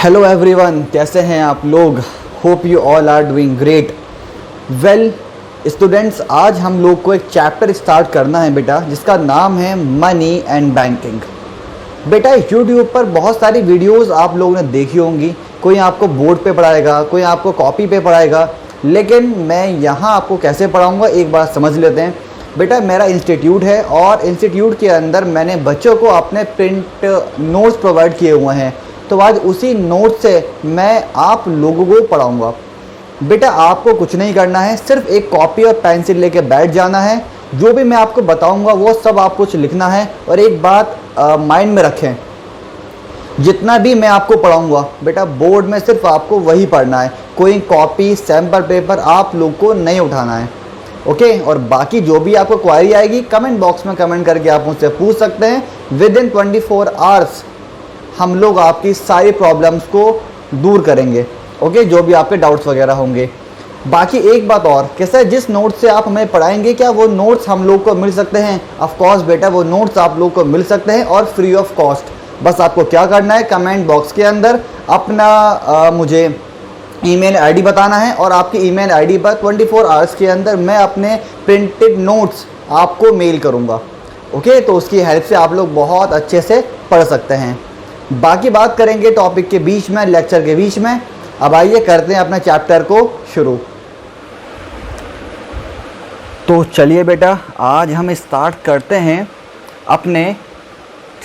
Hello everyone, कैसे हैं आप लोग। Hope you all are doing great. Well students, आज हम लोग को एक चैप्टर स्टार्ट करना है बेटा, जिसका नाम है मनी एंड बैंकिंग। बेटा यूट्यूब पर बहुत सारी वीडियोस आप लोगों ने देखी होंगी। कोई आपको बोर्ड पे पढ़ाएगा, कोई आपको कॉपी पे पढ़ाएगा, लेकिन मैं यहाँ आपको कैसे पढ़ाऊँगा एक बात समझ लेते हैं। बेटा मेरा इंस्टीट्यूट है और इंस्टीट्यूट के अंदर मैंने बच्चों को अपने प्रिंट नोट्स प्रोवाइड किए हुए हैं, तो आज उसी नोट से मैं आप लोगों को पढ़ाऊँगा। बेटा आपको कुछ नहीं करना है, सिर्फ एक कॉपी और पेंसिल लेके बैठ जाना है। जो भी मैं आपको बताऊंगा वो सब आपको कुछ लिखना है। और एक बात माइंड में रखें, जितना भी मैं आपको पढ़ाऊंगा बेटा बोर्ड में सिर्फ आपको वही पढ़ना है। कोई कॉपी सैम्पल पेपर आप लोग को नहीं उठाना है, ओके। और बाकी जो भी आपको क्वारी आएगी कमेंट बॉक्स में कमेंट करके आप मुझसे पूछ सकते हैं। विद इन 24 आवर्स हम लोग आपकी सारी प्रॉब्लम्स को दूर करेंगे, ओके, जो भी आपके डाउट्स वगैरह होंगे। बाकी एक बात और, कैसे जिस नोट से आप हमें पढ़ाएंगे क्या वो नोट्स हम लोग को मिल सकते हैं? ऑफ कोर्स बेटा वो नोट्स आप लोग को मिल सकते हैं और फ्री ऑफ कॉस्ट। बस आपको क्या करना है, कमेंट बॉक्स के अंदर अपना मुझे ईमेल आईडी बताना है और आपकी ईमेल आईडी पर 24 आवर्स के अंदर मैं अपने प्रिंटेड नोट्स आपको मेल करूँगा, ओके। तो उसकी हेल्प से आप लोग बहुत अच्छे से पढ़ सकते हैं। बाकी बात करेंगे टॉपिक के बीच में, लेक्चर के बीच में। अब आइए करते हैं अपने चैप्टर को शुरू। तो चलिए बेटा आज हम स्टार्ट करते हैं अपने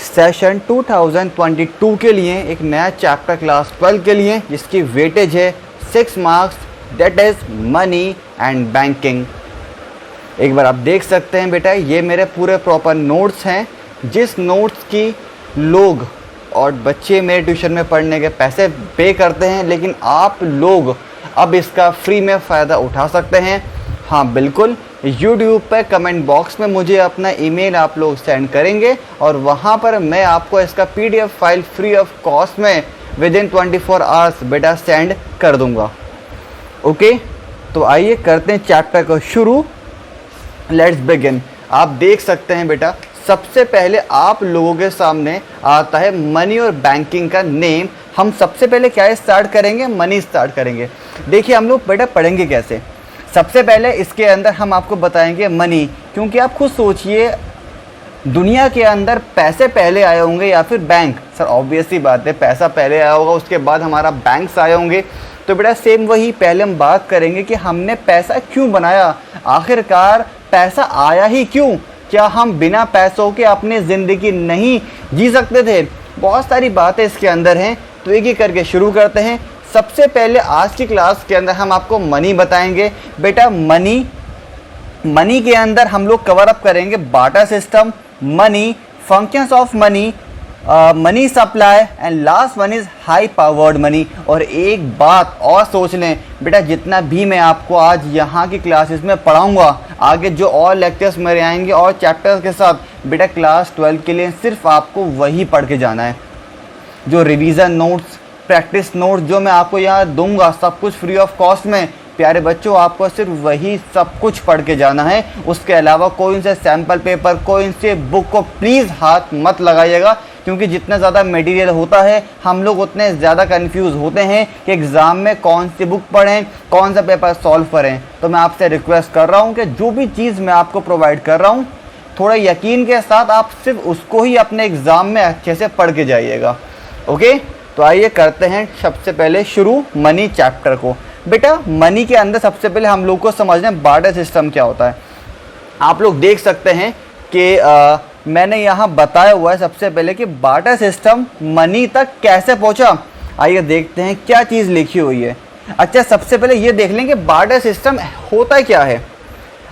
सेशन 2022 के लिए एक नया चैप्टर क्लास 12 के लिए, जिसकी वेटेज है 6 marks, that is money and banking. एक बार आप देख सकते हैं बेटा, ये मेरे पूरे प्रॉपर नोट्स हैं, जिस नोट्स की लोग और बच्चे मेरे ट्यूशन में पढ़ने के पैसे पे करते हैं, लेकिन आप लोग अब इसका फ्री में फ़ायदा उठा सकते हैं। हाँ बिल्कुल, YouTube पे कमेंट बॉक्स में मुझे अपना ईमेल आप लोग सेंड करेंगे और वहाँ पर मैं आपको इसका PDF file free of cost में विद इन 24 आवर्स बेटा सेंड कर दूँगा, ओके। तो आइए करते हैं चैप्टर को शुरू। Let's begin. आप देख सकते हैं बेटा, सबसे पहले आप लोगों के सामने आता है मनी और बैंकिंग का नेम। हम सबसे पहले क्या स्टार्ट करेंगे? मनी स्टार्ट करेंगे। देखिए हम लोग बेटा पढ़ेंगे कैसे। सबसे पहले इसके अंदर हम आपको बताएंगे मनी, क्योंकि आप खुद सोचिए दुनिया के अंदर पैसे पहले आए होंगे या फिर बैंक? सर ऑब्वियस सी बात है, पैसा पहले आया होगा, उसके बाद हमारा बैंक्स आए होंगे। तो बेटा सेम वही, पहले हम बात करेंगे कि हमने पैसा क्यों बनाया, आखिरकार पैसा आया ही क्यों? क्या हम बिना पैसों के अपनी ज़िंदगी नहीं जी सकते थे? बहुत सारी बातें इसके अंदर हैं, तो एक एक करके शुरू करते हैं। सबसे पहले आज की क्लास के अंदर हम आपको मनी बताएंगे। बेटा मनी के अंदर हम लोग कवर अप करेंगे barter system, money, functions of money, money supply and last one is high powered money. और एक बात और सोच लें बेटा, जितना भी मैं आपको आज यहाँ की क्लासेस में पढ़ाऊँगा, आगे जो और लेक्चर्स मेरे आएंगे और चैप्टर्स के साथ, बेटा क्लास 12 के लिए सिर्फ आपको वही पढ़ के जाना है। जो रिवीजन नोट्स, प्रैक्टिस नोट्स जो मैं आपको यहाँ दूंगा, सब कुछ फ्री ऑफ कॉस्ट में। प्यारे बच्चों, आपको सिर्फ वही सब कुछ पढ़ के जाना है। उसके अलावा कोई से सैम्पल पेपर, कोई से बुक को प्लीज़ हाथ मत लगाइएगा, क्योंकि जितना ज़्यादा मटेरियल होता है हम लोग उतने ज़्यादा कंफ्यूज होते हैं कि एग्ज़ाम में कौन सी बुक पढ़ें, कौन सा पेपर सॉल्व करें। तो मैं आपसे रिक्वेस्ट कर रहा हूँ कि जो भी चीज़ मैं आपको प्रोवाइड कर रहा हूँ, थोड़ा यकीन के साथ आप सिर्फ उसको ही अपने एग्ज़ाम में अच्छे से पढ़ के जाइएगा, ओके। तो आइए करते हैं सबसे पहले शुरू मनी चैप्टर को। बेटा मनी के अंदर सबसे पहले हम लोग को समझना है बार्टर सिस्टम क्या होता है। आप लोग देख सकते हैं कि मैंने यहाँ बताया हुआ है सबसे पहले कि बार्टर सिस्टम मनी तक कैसे पहुँचा। आइए देखते हैं क्या चीज़ लिखी हुई है। अच्छा सबसे पहले ये देख लें कि बार्टर सिस्टम होता क्या है।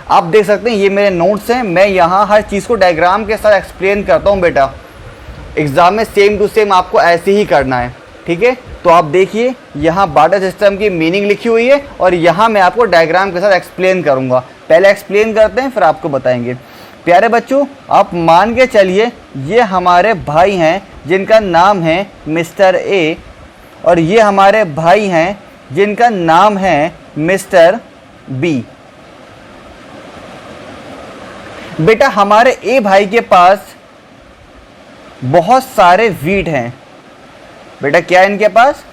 आप देख सकते हैं ये मेरे नोट्स हैं, मैं यहाँ हर चीज़ को डायग्राम के साथ एक्सप्लेन करता हूँ। बेटा एग्ज़ाम में सेम टू सेम आपको ऐसे ही करना है, ठीक है। तो आप देखिए यहाँ बार्टर सिस्टम की मीनिंग लिखी हुई है और यहाँ मैं आपको डायग्राम के साथ एक्सप्लेन करूँगा। पहले एक्सप्लेन करते हैं फिर आपको बताएंगे। प्यारे बच्चों, आप मान के चलिए ये हमारे भाई हैं जिनका नाम है मिस्टर ए, और ये हमारे भाई हैं जिनका नाम है मिस्टर बी। बेटा हमारे ए भाई के पास बहुत सारे वीट हैं। बेटा क्या है इनके पास?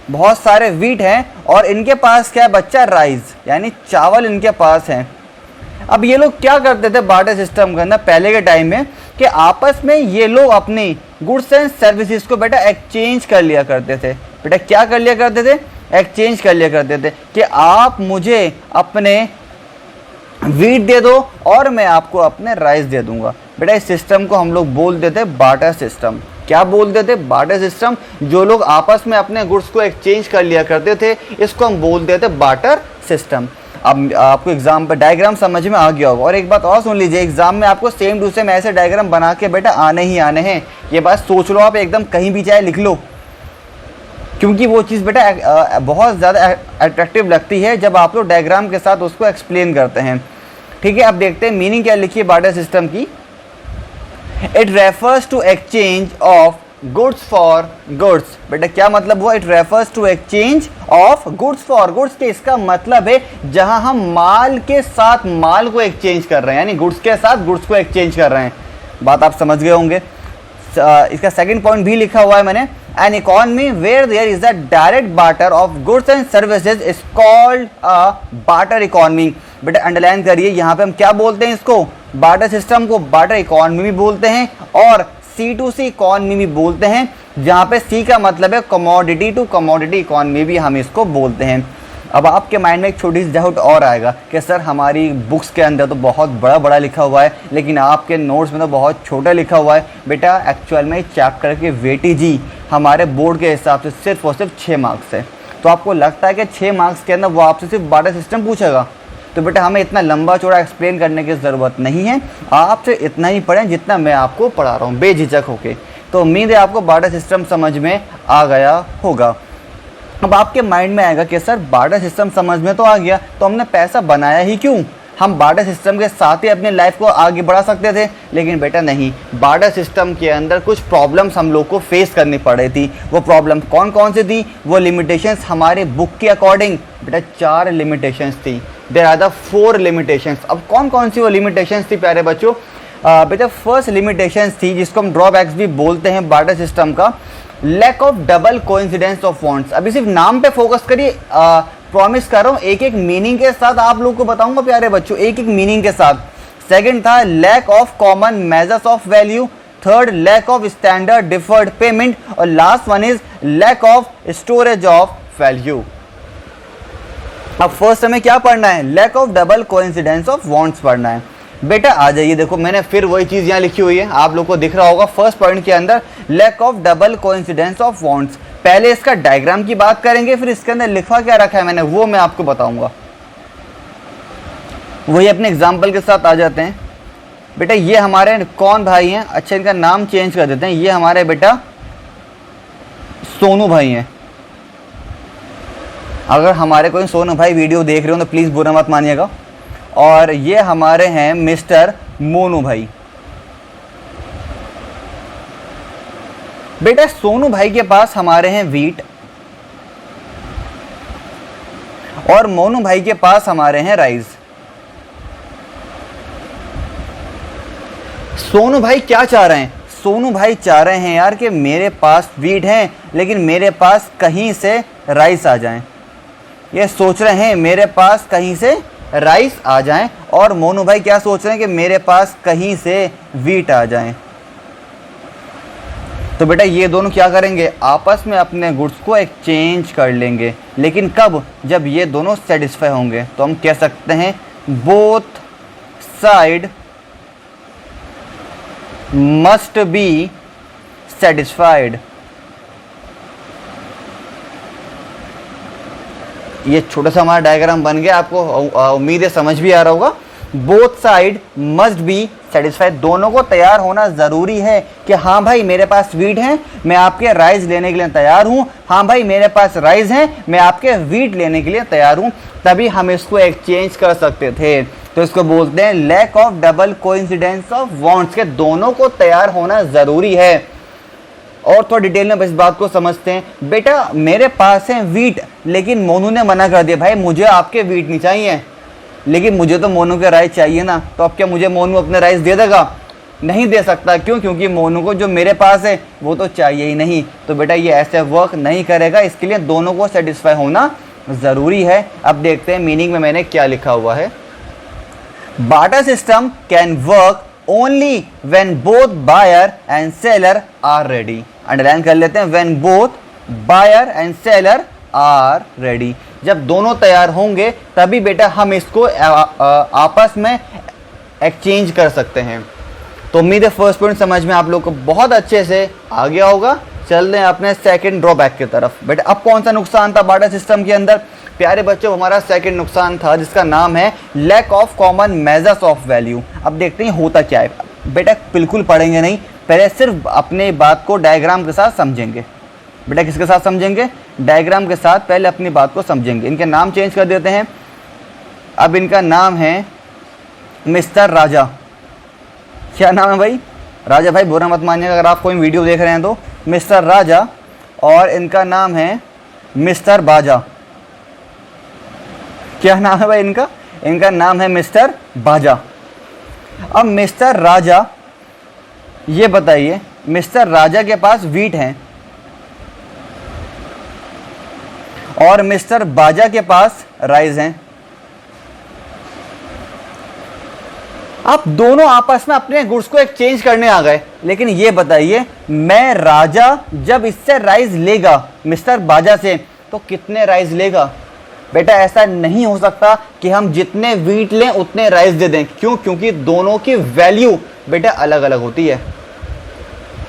बहुत सारे वीट हैं और इनके पास क्या है बच्चा, राइस यानी चावल इनके पास है। अब ये लोग क्या करते थे बार्टर सिस्टम के अंदर पहले के टाइम में कि आपस में ये लोग अपनी गुड्स एंड सर्विसेज को बेटा एक्सचेंज कर लिया करते थे। बेटा क्या कर लिया करते थे, एक्सचेंज कर लिया करते थे कि आप मुझे अपने वीट दे दो और मैं आपको अपने राइस दे दूंगा। बेटा इस सिस्टम को हम लोग बोलते थे बार्टर सिस्टम। क्या बोलते थे, बार्टर सिस्टम। जो लोग आपस में अपने गुड्स को एक्सचेंज कर लिया करते थे इसको हम बोलते थे बार्टर सिस्टम। अब आपको एग्जाम पर डायग्राम समझ में आ गया होगा। और एक बात और सुन लीजिए, एग्जाम में आपको सेम टू सेम ऐसे डायग्राम बना के बेटा आने ही आने हैं। ये बात सोच लो आप, एकदम कहीं भी चाहे लिख लो, क्योंकि वो चीज़ बेटा बहुत ज़्यादा अट्रैक्टिव लगती है जब आप लोग डायग्राम के साथ उसको एक्सप्लेन करते हैं। ठीक है, अब देखते हैं मीनिंग क्या लिखी है बार्टर सिस्टम की। It refers to exchange of goods for goods. बेटा क्या मतलब हुआ, it refers to exchange of goods for goods. के इसका मतलब है जहां हम माल के साथ माल को एक्सचेंज कर रहे हैं, यानी गुड्स के साथ गुड्स को एक्सचेंज कर रहे हैं। बात आप समझ गए होंगे। इसका सेकंड पॉइंट भी लिखा हुआ है मैंने, an economy where there is a direct barter of goods and services is called a barter economy. बेटा अंडरलाइन करिए, यहाँ पे हम क्या बोलते हैं इसको, बार्टर सिस्टम को बार्टर इकोनॉमी भी बोलते हैं और C2C इकोनॉमी भी बोलते हैं, जहाँ पे C का मतलब है कमोडिटी टू कमोडिटी इकोनॉमी भी हम इसको बोलते हैं। अब आपके माइंड में एक छोटी सी डाउट और आएगा कि सर हमारी बुक्स के अंदर तो बहुत बड़ा बड़ा लिखा हुआ है लेकिन आपके नोट्स में तो बहुत छोटा लिखा हुआ है। बेटा एक्चुअल में चैप्टर के वेटेज ही हमारे बोर्ड के हिसाब से सिर्फ और सिर्फ 6 मार्क्स है। तो आपको लगता है कि 6 मार्क्स के अंदर वो आपसे सिर्फ बार्टर सिस्टम पूछेगा, तो बेटा हमें इतना लंबा चौड़ा एक्सप्लेन करने की ज़रूरत नहीं है। आपसे इतना ही पढ़ें जितना मैं आपको पढ़ा रहा हूँ बेझिझक होके। तो उम्मीद है आपको बार्टर सिस्टम समझ में आ गया होगा। अब आपके माइंड में आएगा कि सर बार्टर सिस्टम समझ में तो आ गया, तो हमने पैसा बनाया ही क्यों, हम बार्टर सिस्टम के साथ ही अपनी लाइफ को आगे बढ़ा सकते थे। लेकिन बेटा नहीं, बार्टर सिस्टम के अंदर कुछ प्रॉब्लम्स हम लोग को फेस करनी पड़ रही थी। वो प्रॉब्लम कौन कौन सी थी, वो लिमिटेशंस हमारे बुक के अकॉर्डिंग बेटा 4 लिमिटेशंस थी। There are the 4 limitations. अब कौन कौन सी वो लिमिटेशंस थी प्यारे बच्चों, बेटा फर्स्ट लिमिटेशंस थी जिसको हम ड्रॉबैक्स भी बोलते हैं बार्टर सिस्टम का, lack of double coincidence of fonts. अभी सिर्फ नाम पे फोकस करिए, प्रॉमिस कर रहा हूँ एक एक मीनिंग के साथ आप लोग को बताऊंगा प्यारे बच्चों, एक एक मीनिंग के साथ। सेकंड था lack of common measures of value, third lack of standard deferred payment और last one is lack of storage of value. अब फर्स्ट हमें क्या पढ़ना है, lack of double coincidence of wants पढ़ना है। बेटा आ जाइए, देखो मैंने फिर वही चीज़ यहाँ लिखी हुई है, आप लोग को दिख रहा होगा फर्स्ट पॉइंट के अंदर lack of double coincidence of wants. पहले इसका डायग्राम की बात करेंगे, फिर इसके अंदर लिखा क्या रखा है मैंने वो मैं आपको बताऊंगा। वही अपने एग्जाम्पल के साथ आ जाते हैं। बेटा ये हमारे कौन भाई हैं, अच्छा इनका नाम चेंज कर देते हैं, ये हमारे बेटा सोनू भाई हैं। अगर हमारे कोई सोनू भाई वीडियो देख रहे हो तो प्लीज़ बुरा मत मानिएगा। और ये हमारे हैं मिस्टर मोनू भाई। बेटा सोनू भाई के पास हमारे हैं वीट और मोनू भाई के पास हमारे हैं राइस। सोनू भाई क्या चाह रहे हैं, सोनू भाई चाह रहे हैं यार कि मेरे पास वीट है लेकिन मेरे पास कहीं से राइस आ जाएं। ये सोच रहे हैं मेरे पास कहीं से राइस आ जाएं और मोनू भाई क्या सोच रहे हैं कि मेरे पास कहीं से वीट आ जाएं। तो बेटा ये दोनों क्या करेंगे, आपस में अपने गुड्स को एक्सचेंज कर लेंगे। लेकिन कब, जब ये दोनों सेटिस्फाई होंगे। तो हम कह सकते हैं both side must be satisfied. ये छोटा सा हमारा डायग्राम बन गया, आपको उम्मीद है समझ भी आ रहा होगा। Both side must be satisfied, दोनों को तैयार होना ज़रूरी है कि हाँ भाई मेरे पास वीट है, मैं आपके राइस लेने के लिए तैयार हूँ। हाँ भाई मेरे पास राइस है, मैं आपके वीट लेने के लिए तैयार हूँ। तभी हम इसको एक्सचेंज कर सकते थे। तो इसको बोलते हैं lack of double coincidence of wants, के दोनों को तैयार होना ज़रूरी है। और थोड़ा डिटेल में इस बात को समझते हैं। बेटा मेरे पास है वीट लेकिन मोनू ने मना कर दिया, भाई मुझे आपके वीट नहीं चाहिए लेकिन मुझे तो मोनू के राइस चाहिए ना। तो अब क्या मुझे मोनू अपने राइस दे देगा? नहीं दे सकता। क्यों? क्योंकि मोनू को जो मेरे पास है वो तो चाहिए ही नहीं। तो बेटा ये ऐसे वर्क नहीं करेगा, इसके लिए दोनों को सेटिस्फाई होना ज़रूरी है। अब देखते हैं मीनिंग में मैंने क्या लिखा हुआ है। Barter system can work only when both buyer and seller are ready. Underline कर लेते हैं, when both buyer and seller are ready. जब दोनों तैयार होंगे तभी बेटा हम इसको आपस में एक्सचेंज कर सकते हैं। तो उम्मीद है फर्स्ट पॉइंट समझ में आप लोग को बहुत अच्छे से आ गया होगा। चलते हैं अपने सेकंड ड्रॉबैक की तरफ। बेटा अब कौन सा नुकसान था बार्टर सिस्टम के अंदर? प्यारे बच्चों, हमारा सेकंड नुकसान था जिसका नाम है lack of common measures of value. अब देखते हैं होता क्या है। बेटा बिल्कुल पढ़ेंगे नहीं, पहले सिर्फ अपने बात को डायग्राम के साथ समझेंगे। बेटा किसके साथ समझेंगे? डायग्राम के साथ पहले अपनी बात को समझेंगे। इनके नाम चेंज कर देते हैं। अब इनका नाम है मिस्टर राजा। क्या नाम है भाई? राजा। भाई बुरा मत मानिएगा अगर आप कोई वीडियो देख रहे हैं तो। मिस्टर राजा, और इनका नाम है मिस्टर बाजा। क्या नाम है भाई इनका? इनका नाम है मिस्टर बाजा। अब मिस्टर राजा, ये बताइए, मिस्टर राजा के पास वीट है और मिस्टर बाजा के पास राइस हैं। आप दोनों आपस में अपने गुड्स को एक्सचेंज करने आ गए, लेकिन ये बताइए, मैं राजा जब इससे राइस लेगा मिस्टर बाजा से तो कितने राइस लेगा? बेटा ऐसा नहीं हो सकता कि हम जितने वीट लें उतने राइस दे दें। क्यों? क्योंकि दोनों की वैल्यू बेटा अलग अलग होती है।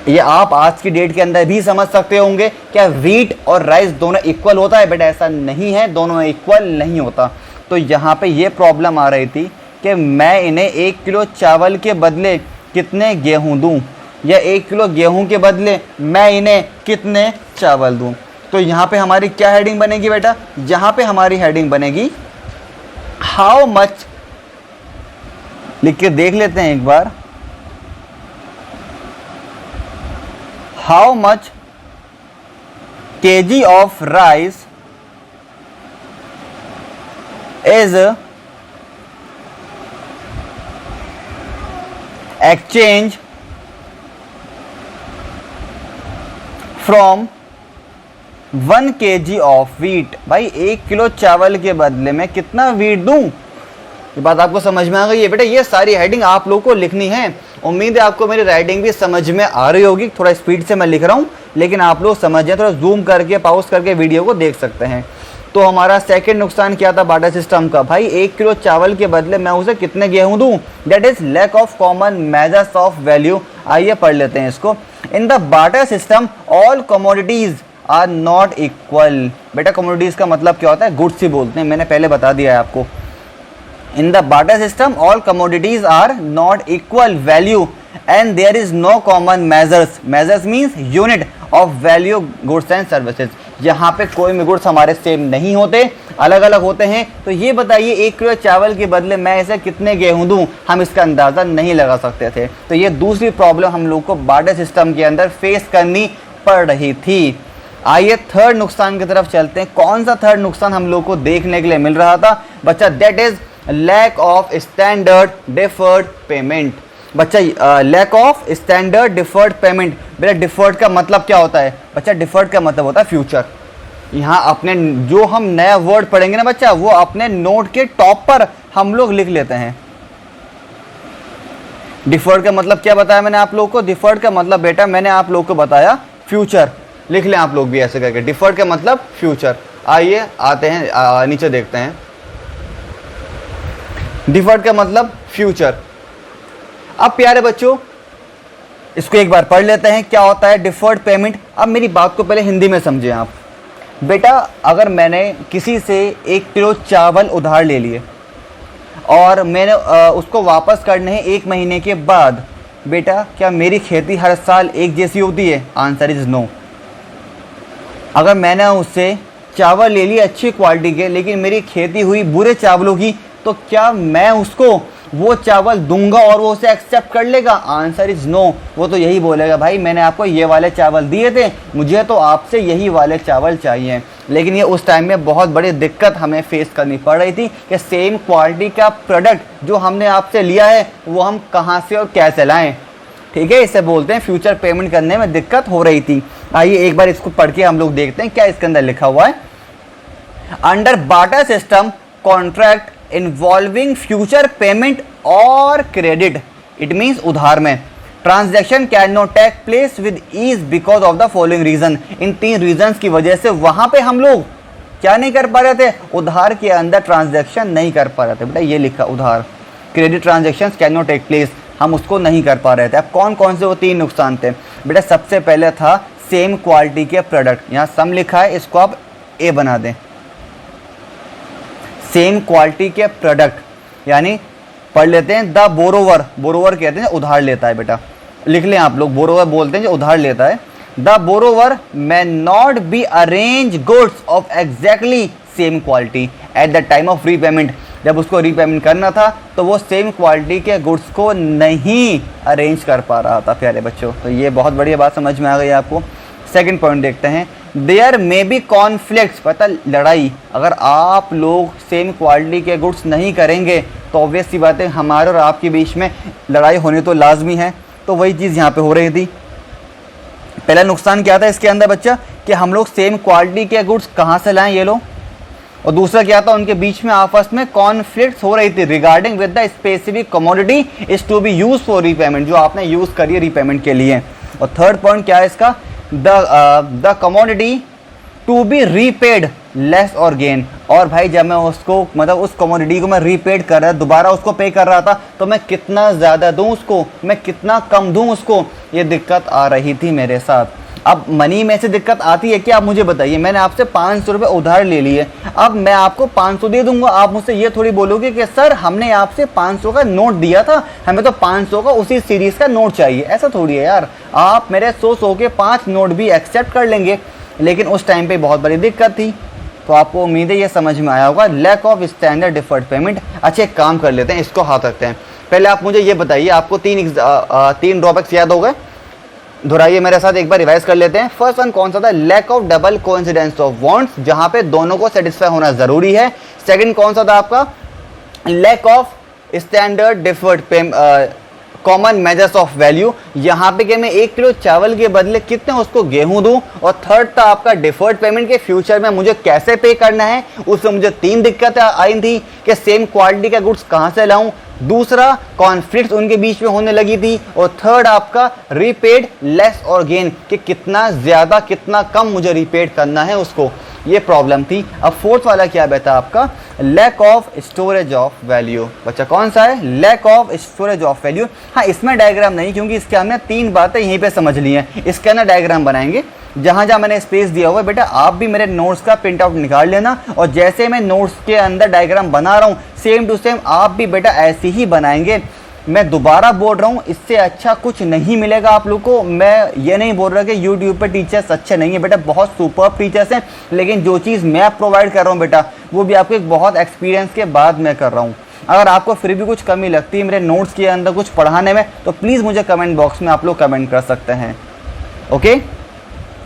ये आप आज की डेट के अंदर भी समझ सकते होंगे। क्या वीट और राइस दोनों इक्वल होता है? बेटा ऐसा नहीं है, दोनों इक्वल नहीं होता। तो यहाँ पे ये प्रॉब्लम आ रही थी कि मैं इन्हें 1 किलो चावल के बदले कितने गेहूं दूं, या 1 किलो गेहूं के बदले मैं इन्हें कितने चावल दूं। तो यहाँ पे हमारी क्या हेडिंग बनेगी बेटा? यहाँ पे हमारी हेडिंग बनेगी हाउ मच। लिख के देख लेते हैं एक बार। How much kg of rice is exchange from 1 kg of wheat. भाई 1 किलो चावल के बदले में कितना वीट दूं? ये बात आपको समझ में आ गई है? बेटा ये सारी हेडिंग आप लोगों को लिखनी है। उम्मीद है आपको मेरी राइटिंग भी समझ में आ रही होगी। थोड़ा स्पीड से मैं लिख रहा हूँ, लेकिन आप लोग समझ जाए, थोड़ा जूम करके पॉज करके वीडियो को देख सकते हैं। तो हमारा सेकंड नुकसान क्या था बार्टर सिस्टम का? भाई 1 किलो चावल के बदले मैं उसे कितने गेहूं दूं? That is lack of common measures of value. आइए पढ़ लेते हैं इसको। In the barter system all commodities are not equal. बेटा कमोडिटीज का मतलब क्या होता है? गुड्स ही बोलते हैं, मैंने पहले बता दिया है आपको। In the barter system all commodities are not equal value and there is no common measures. Measures means unit of value goods and services. यहाँ पे कोई भी गुड्स हमारे सेम नहीं होते, अलग अलग होते हैं। तो ये बताइए 1 किलो चावल के बदले मैं इसे कितने गेहूं दूं? हम इसका अंदाज़ा नहीं लगा सकते थे। तो ये दूसरी प्रॉब्लम हम लोग को बार्टर सिस्टम के अंदर फेस करनी पड़ रही थी। आइए थर्ड नुकसान की तरफ चलते हैं। कौन सा थर्ड नुकसान हम लोग को देखने के लिए मिल रहा था बच्चा? That is lack of standard deferred payment. बच्चा lack of standard deferred payment. बेटा डिफर्ड का मतलब क्या होता है? बच्चा डिफर्ड का मतलब होता है फ्यूचर। यहाँ अपने जो हम नया वर्ड पढ़ेंगे ना बच्चा, वो अपने नोट के टॉप पर हम लोग लिख लेते हैं। डिफर्ड का मतलब क्या बताया मैंने आप लोग को? डिफर्ड का मतलब बेटा मैंने आप लोग को बताया फ्यूचर। लिख लें आप लोग भी ऐसे करके, डिफर्ड का मतलब फ्यूचर। आइए आते हैं नीचे देखते हैं। डिफर्ड का मतलब फ्यूचर। अब प्यारे बच्चों इसको एक बार पढ़ लेते हैं, क्या होता है डिफर्ड पेमेंट। अब मेरी बात को पहले हिंदी में समझें आप। बेटा अगर मैंने किसी से 1 किलो चावल उधार ले लिए और मैंने उसको वापस करने हैं 1 महीने के बाद, बेटा क्या मेरी खेती हर साल एक जैसी होती है? Answer is no. अगर मैंने उससे चावल ले लिए अच्छी क्वालिटी के, लेकिन मेरी खेती हुई बुरे चावलों की, तो क्या मैं उसको वो चावल दूंगा और वो उसे एक्सेप्ट कर लेगा? Answer is no. वो तो यही बोलेगा भाई मैंने आपको ये वाले चावल दिए थे, मुझे तो आपसे यही वाले चावल चाहिए। लेकिन ये उस टाइम में बहुत बड़ी दिक्कत हमें फेस करनी पड़ रही थी कि सेम क्वालिटी का प्रोडक्ट जो हमने आपसे लिया है वो हम कहाँ से और कैसे लाएं। ठीक है, इसे बोलते हैं फ्यूचर पेमेंट करने में दिक्कत हो रही थी। आइए एक बार इसको पढ़ के हम लोग देखते हैं क्या इसके अंदर लिखा हुआ है। Under barter system contract involving future payment और क्रेडिट, इट मीन्स उधार में, transaction can not take place with ease because of the following reason. इन 3 रीजंस की वजह से वहां पे हम लोग क्या नहीं कर पा रहे थे, उधार के अंदर ट्रांजैक्शन नहीं कर पा रहे थे। बेटा ये लिखा उधार, credit transaction can not take place, हम उसको नहीं कर पा रहे थे। अब कौन कौन से वो 3 नुकसान थे? बेटा सबसे पहले था सेम क्वालिटी के प्रोडक्ट, यहाँ सम लिखा है, इसको आप ए बना दें। सेम क्वालिटी के प्रोडक्ट यानी पढ़ लेते हैं द बोरोवर, बोरोवर कहते हैं उधार लेता है, बेटा लिख लें आप लोग, बोरोवर बोलते हैं जो उधार लेता है। The borrower may not be arrange goods of exactly same quality at the time of repayment। जब उसको रीपेमेंट करना था तो वो सेम क्वालिटी के गुड्स को नहीं अरेंज कर पा रहा था प्यारे बच्चों। तो ये बहुत बढ़िया बात समझ में आ गई आपको। सेकंड पॉइंट देखते हैं, देयर मे बी कॉन्फ्लिक्ट्स, पता लड़ाई, अगर आप लोग सेम क्वालिटी के गुड्स नहीं करेंगे तो ऑब्वियस सी बात है हमारे और आपके बीच में लड़ाई होनी तो लाजमी है। तो वही चीज़ यहाँ पे हो रही थी। पहला नुकसान क्या था इसके अंदर बच्चा, कि हम लोग सेम क्वालिटी के गुड्स कहाँ से लाएं ये लो, और दूसरा क्या था, उनके बीच में आपस में कॉन्फ्लिक्ट्स हो रही थी regarding with the specific commodity is to be use for repayment, जो आपने यूज करी है रीपेमेंट के लिए। और थर्ड पॉइंट क्या है इसका, the commodity to be repaid less और गेन। और भाई जब मैं उसको मतलब उस कमोडिटी को मैं रीपेड कर रहा, दोबारा उसको पे कर रहा था, तो मैं कितना ज़्यादा दूं उसको, मैं कितना कम दूं उसको, ये दिक्कत आ रही थी मेरे साथ। अब मनी में से दिक्कत आती है क्या, आप मुझे बताइए। मैंने आपसे 500 रुपये उधार ले लिए, अब मैं आपको 500 दे दूंगा, आप मुझसे ये थोड़ी बोलोगे कि सर हमने आपसे 500 का नोट दिया था, हमें तो 500 का उसी सीरीज़ का नोट चाहिए। ऐसा थोड़ी है यार, आप मेरे 100 के 5 नोट भी एक्सेप्ट कर लेंगे, लेकिन उस टाइम पे बहुत बड़ी दिक्कत थी। तो आपको उम्मीद है ये समझ में आया होगा, lack of standard deferred payment. अच्छा एक काम कर लेते हैं, इसको हाथ रखते हैं। पहले आप मुझे ये बताइए, आपको 3 ड्रॉबैक्स याद हो गए? दोहराइए मेरे साथ, एक बार रिवाइज कर लेते हैं। फर्स्ट वन कौन सा था, lack of double coincidence of wants, जहां पे दोनों को सेटिस्फाई होना जरूरी है। सेकंड कौन सा था आपका, lack of standard deferred common measures of value, यहाँ पे कि मैं 1 किलो चावल के बदले कितने उसको गेहूं दूं। और थर्ड था आपका डिफर्ड पेमेंट के फ्यूचर में मुझे कैसे पे करना है, उसमें मुझे 3 दिक्कतें आई थी कि सेम क्वालिटी का गुड्स कहाँ से लाऊं, दूसरा कॉन्फ्लिक्ट्स उनके बीच में होने लगी थी, और थर्ड आपका रीपेड लेस और गेन, कि कितना ज़्यादा कितना कम मुझे रीपेड करना है उसको, ये प्रॉब्लम थी। अब फोर्थ वाला क्या बेटा आपका, lack of storage of value. बच्चा कौन सा है, lack of storage of value. हाँ इसमें डायग्राम नहीं, क्योंकि इसके हमने 3 बातें यहीं पे समझ ली हैं, इसके अंदर डायग्राम बनाएंगे। जहाँ जहाँ मैंने स्पेस दिया हुआ है बेटा, आप भी मेरे नोट्स का प्रिंट आउट निकाल लेना, और जैसे मैं नोट्स के अंदर डायग्राम बना रहा हूँ सेम टू सेम आप भी बेटा ऐसे ही बनाएंगे। मैं दोबारा बोल रहा हूँ, इससे अच्छा कुछ नहीं मिलेगा आप लोग को। मैं ये नहीं बोल रहा कि यूट्यूब पर टीचर्स अच्छे नहीं है, बेटा बहुत सुपर टीचर्स हैं, लेकिन जो चीज़ मैं प्रोवाइड कर रहा हूँ बेटा, वो भी आपको एक बहुत एक्सपीरियंस के बाद मैं कर रहा हूँ। अगर आपको फिर भी कुछ कमी लगती है मेरे नोट्स के अंदर कुछ पढ़ाने में, तो प्लीज़ मुझे कमेंट बॉक्स में आप लोग कमेंट कर सकते हैं। ओके,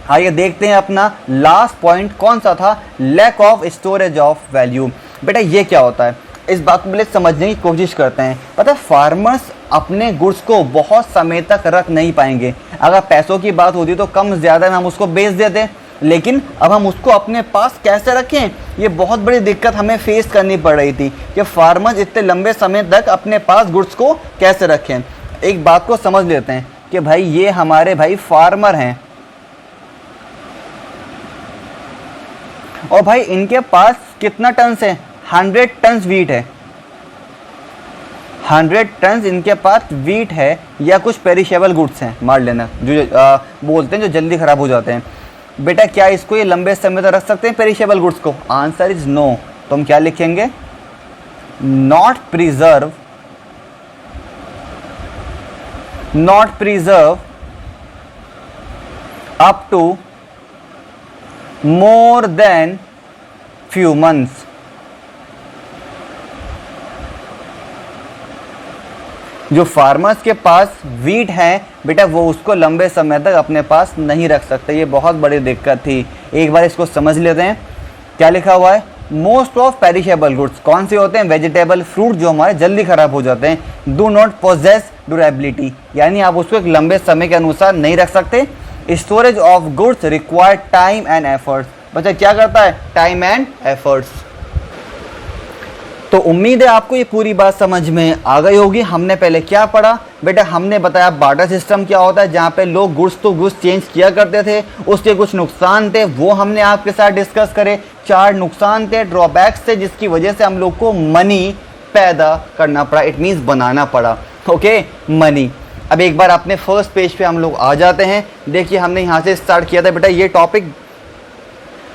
आइए देखते हैं अपना लास्ट पॉइंट कौन सा था, lack of storage of value. बेटा ये क्या होता है, इस बात को पहले समझने की कोशिश करते हैं। पता है फार्मर्स अपने गुड्स को बहुत समय तक रख नहीं पाएंगे। अगर पैसों की बात होती तो कम ज़्यादा में हम उसको बेच देते, लेकिन अब हम उसको अपने पास कैसे रखें, ये बहुत बड़ी दिक्कत हमें फेस करनी पड़ रही थी कि फार्मर्स इतने लंबे समय तक अपने पास गुड्स को कैसे रखें। एक बात को समझ लेते हैं कि भाई ये हमारे भाई फार्मर हैं, और भाई इनके पास कितना टन्स है, 100 टन्स वीट है, 100 टन्स इनके पास वीट है, या कुछ पेरिशेबल गुड्स हैं, मार लेना जो बोलते हैं जो जल्दी ख़राब हो जाते हैं। बेटा क्या इसको ये लंबे समय तक रख सकते हैं पेरिशेबल गुड्स को? Answer is no. तो हम क्या लिखेंगे, not preserve up to more than few months. जो फार्मर्स के पास वीट है बेटा, वो उसको लंबे समय तक अपने पास नहीं रख सकते, ये बहुत बड़ी दिक्कत थी। एक बार इसको समझ लेते हैं, क्या लिखा हुआ है, मोस्ट ऑफ पेरिशेबल गुड्स कौन से होते हैं? वेजिटेबल, फ्रूट जो हमारे जल्दी खराब हो जाते हैं। डू नॉट पोजेस ड्यूरेबिलिटी, यानी आप उसको एक लंबे समय के अनुसार नहीं रख सकते। Storage of goods require time and efforts, बच्चा क्या करता है? Time and efforts. तो उम्मीद है आपको ये पूरी बात समझ में आ गई होगी। हमने पहले क्या पढ़ा बेटा? हमने बताया बार्टर सिस्टम क्या होता है, जहाँ पे लोग गुड्स टू गुड्स चेंज किया करते थे, उसके कुछ नुकसान थे, वो हमने आपके साथ डिस्कस करे। 4 नुकसान थे, ड्रॉबैक्स थे, जिसकी वजह से हम लोग को मनी पैदा करना पड़ा, इट मीन्स बनाना पड़ा। Okay, money. अब एक बार अपने फर्स्ट पेज पे हम लोग आ जाते हैं। देखिए हमने यहाँ से स्टार्ट किया था बेटा ये टॉपिक,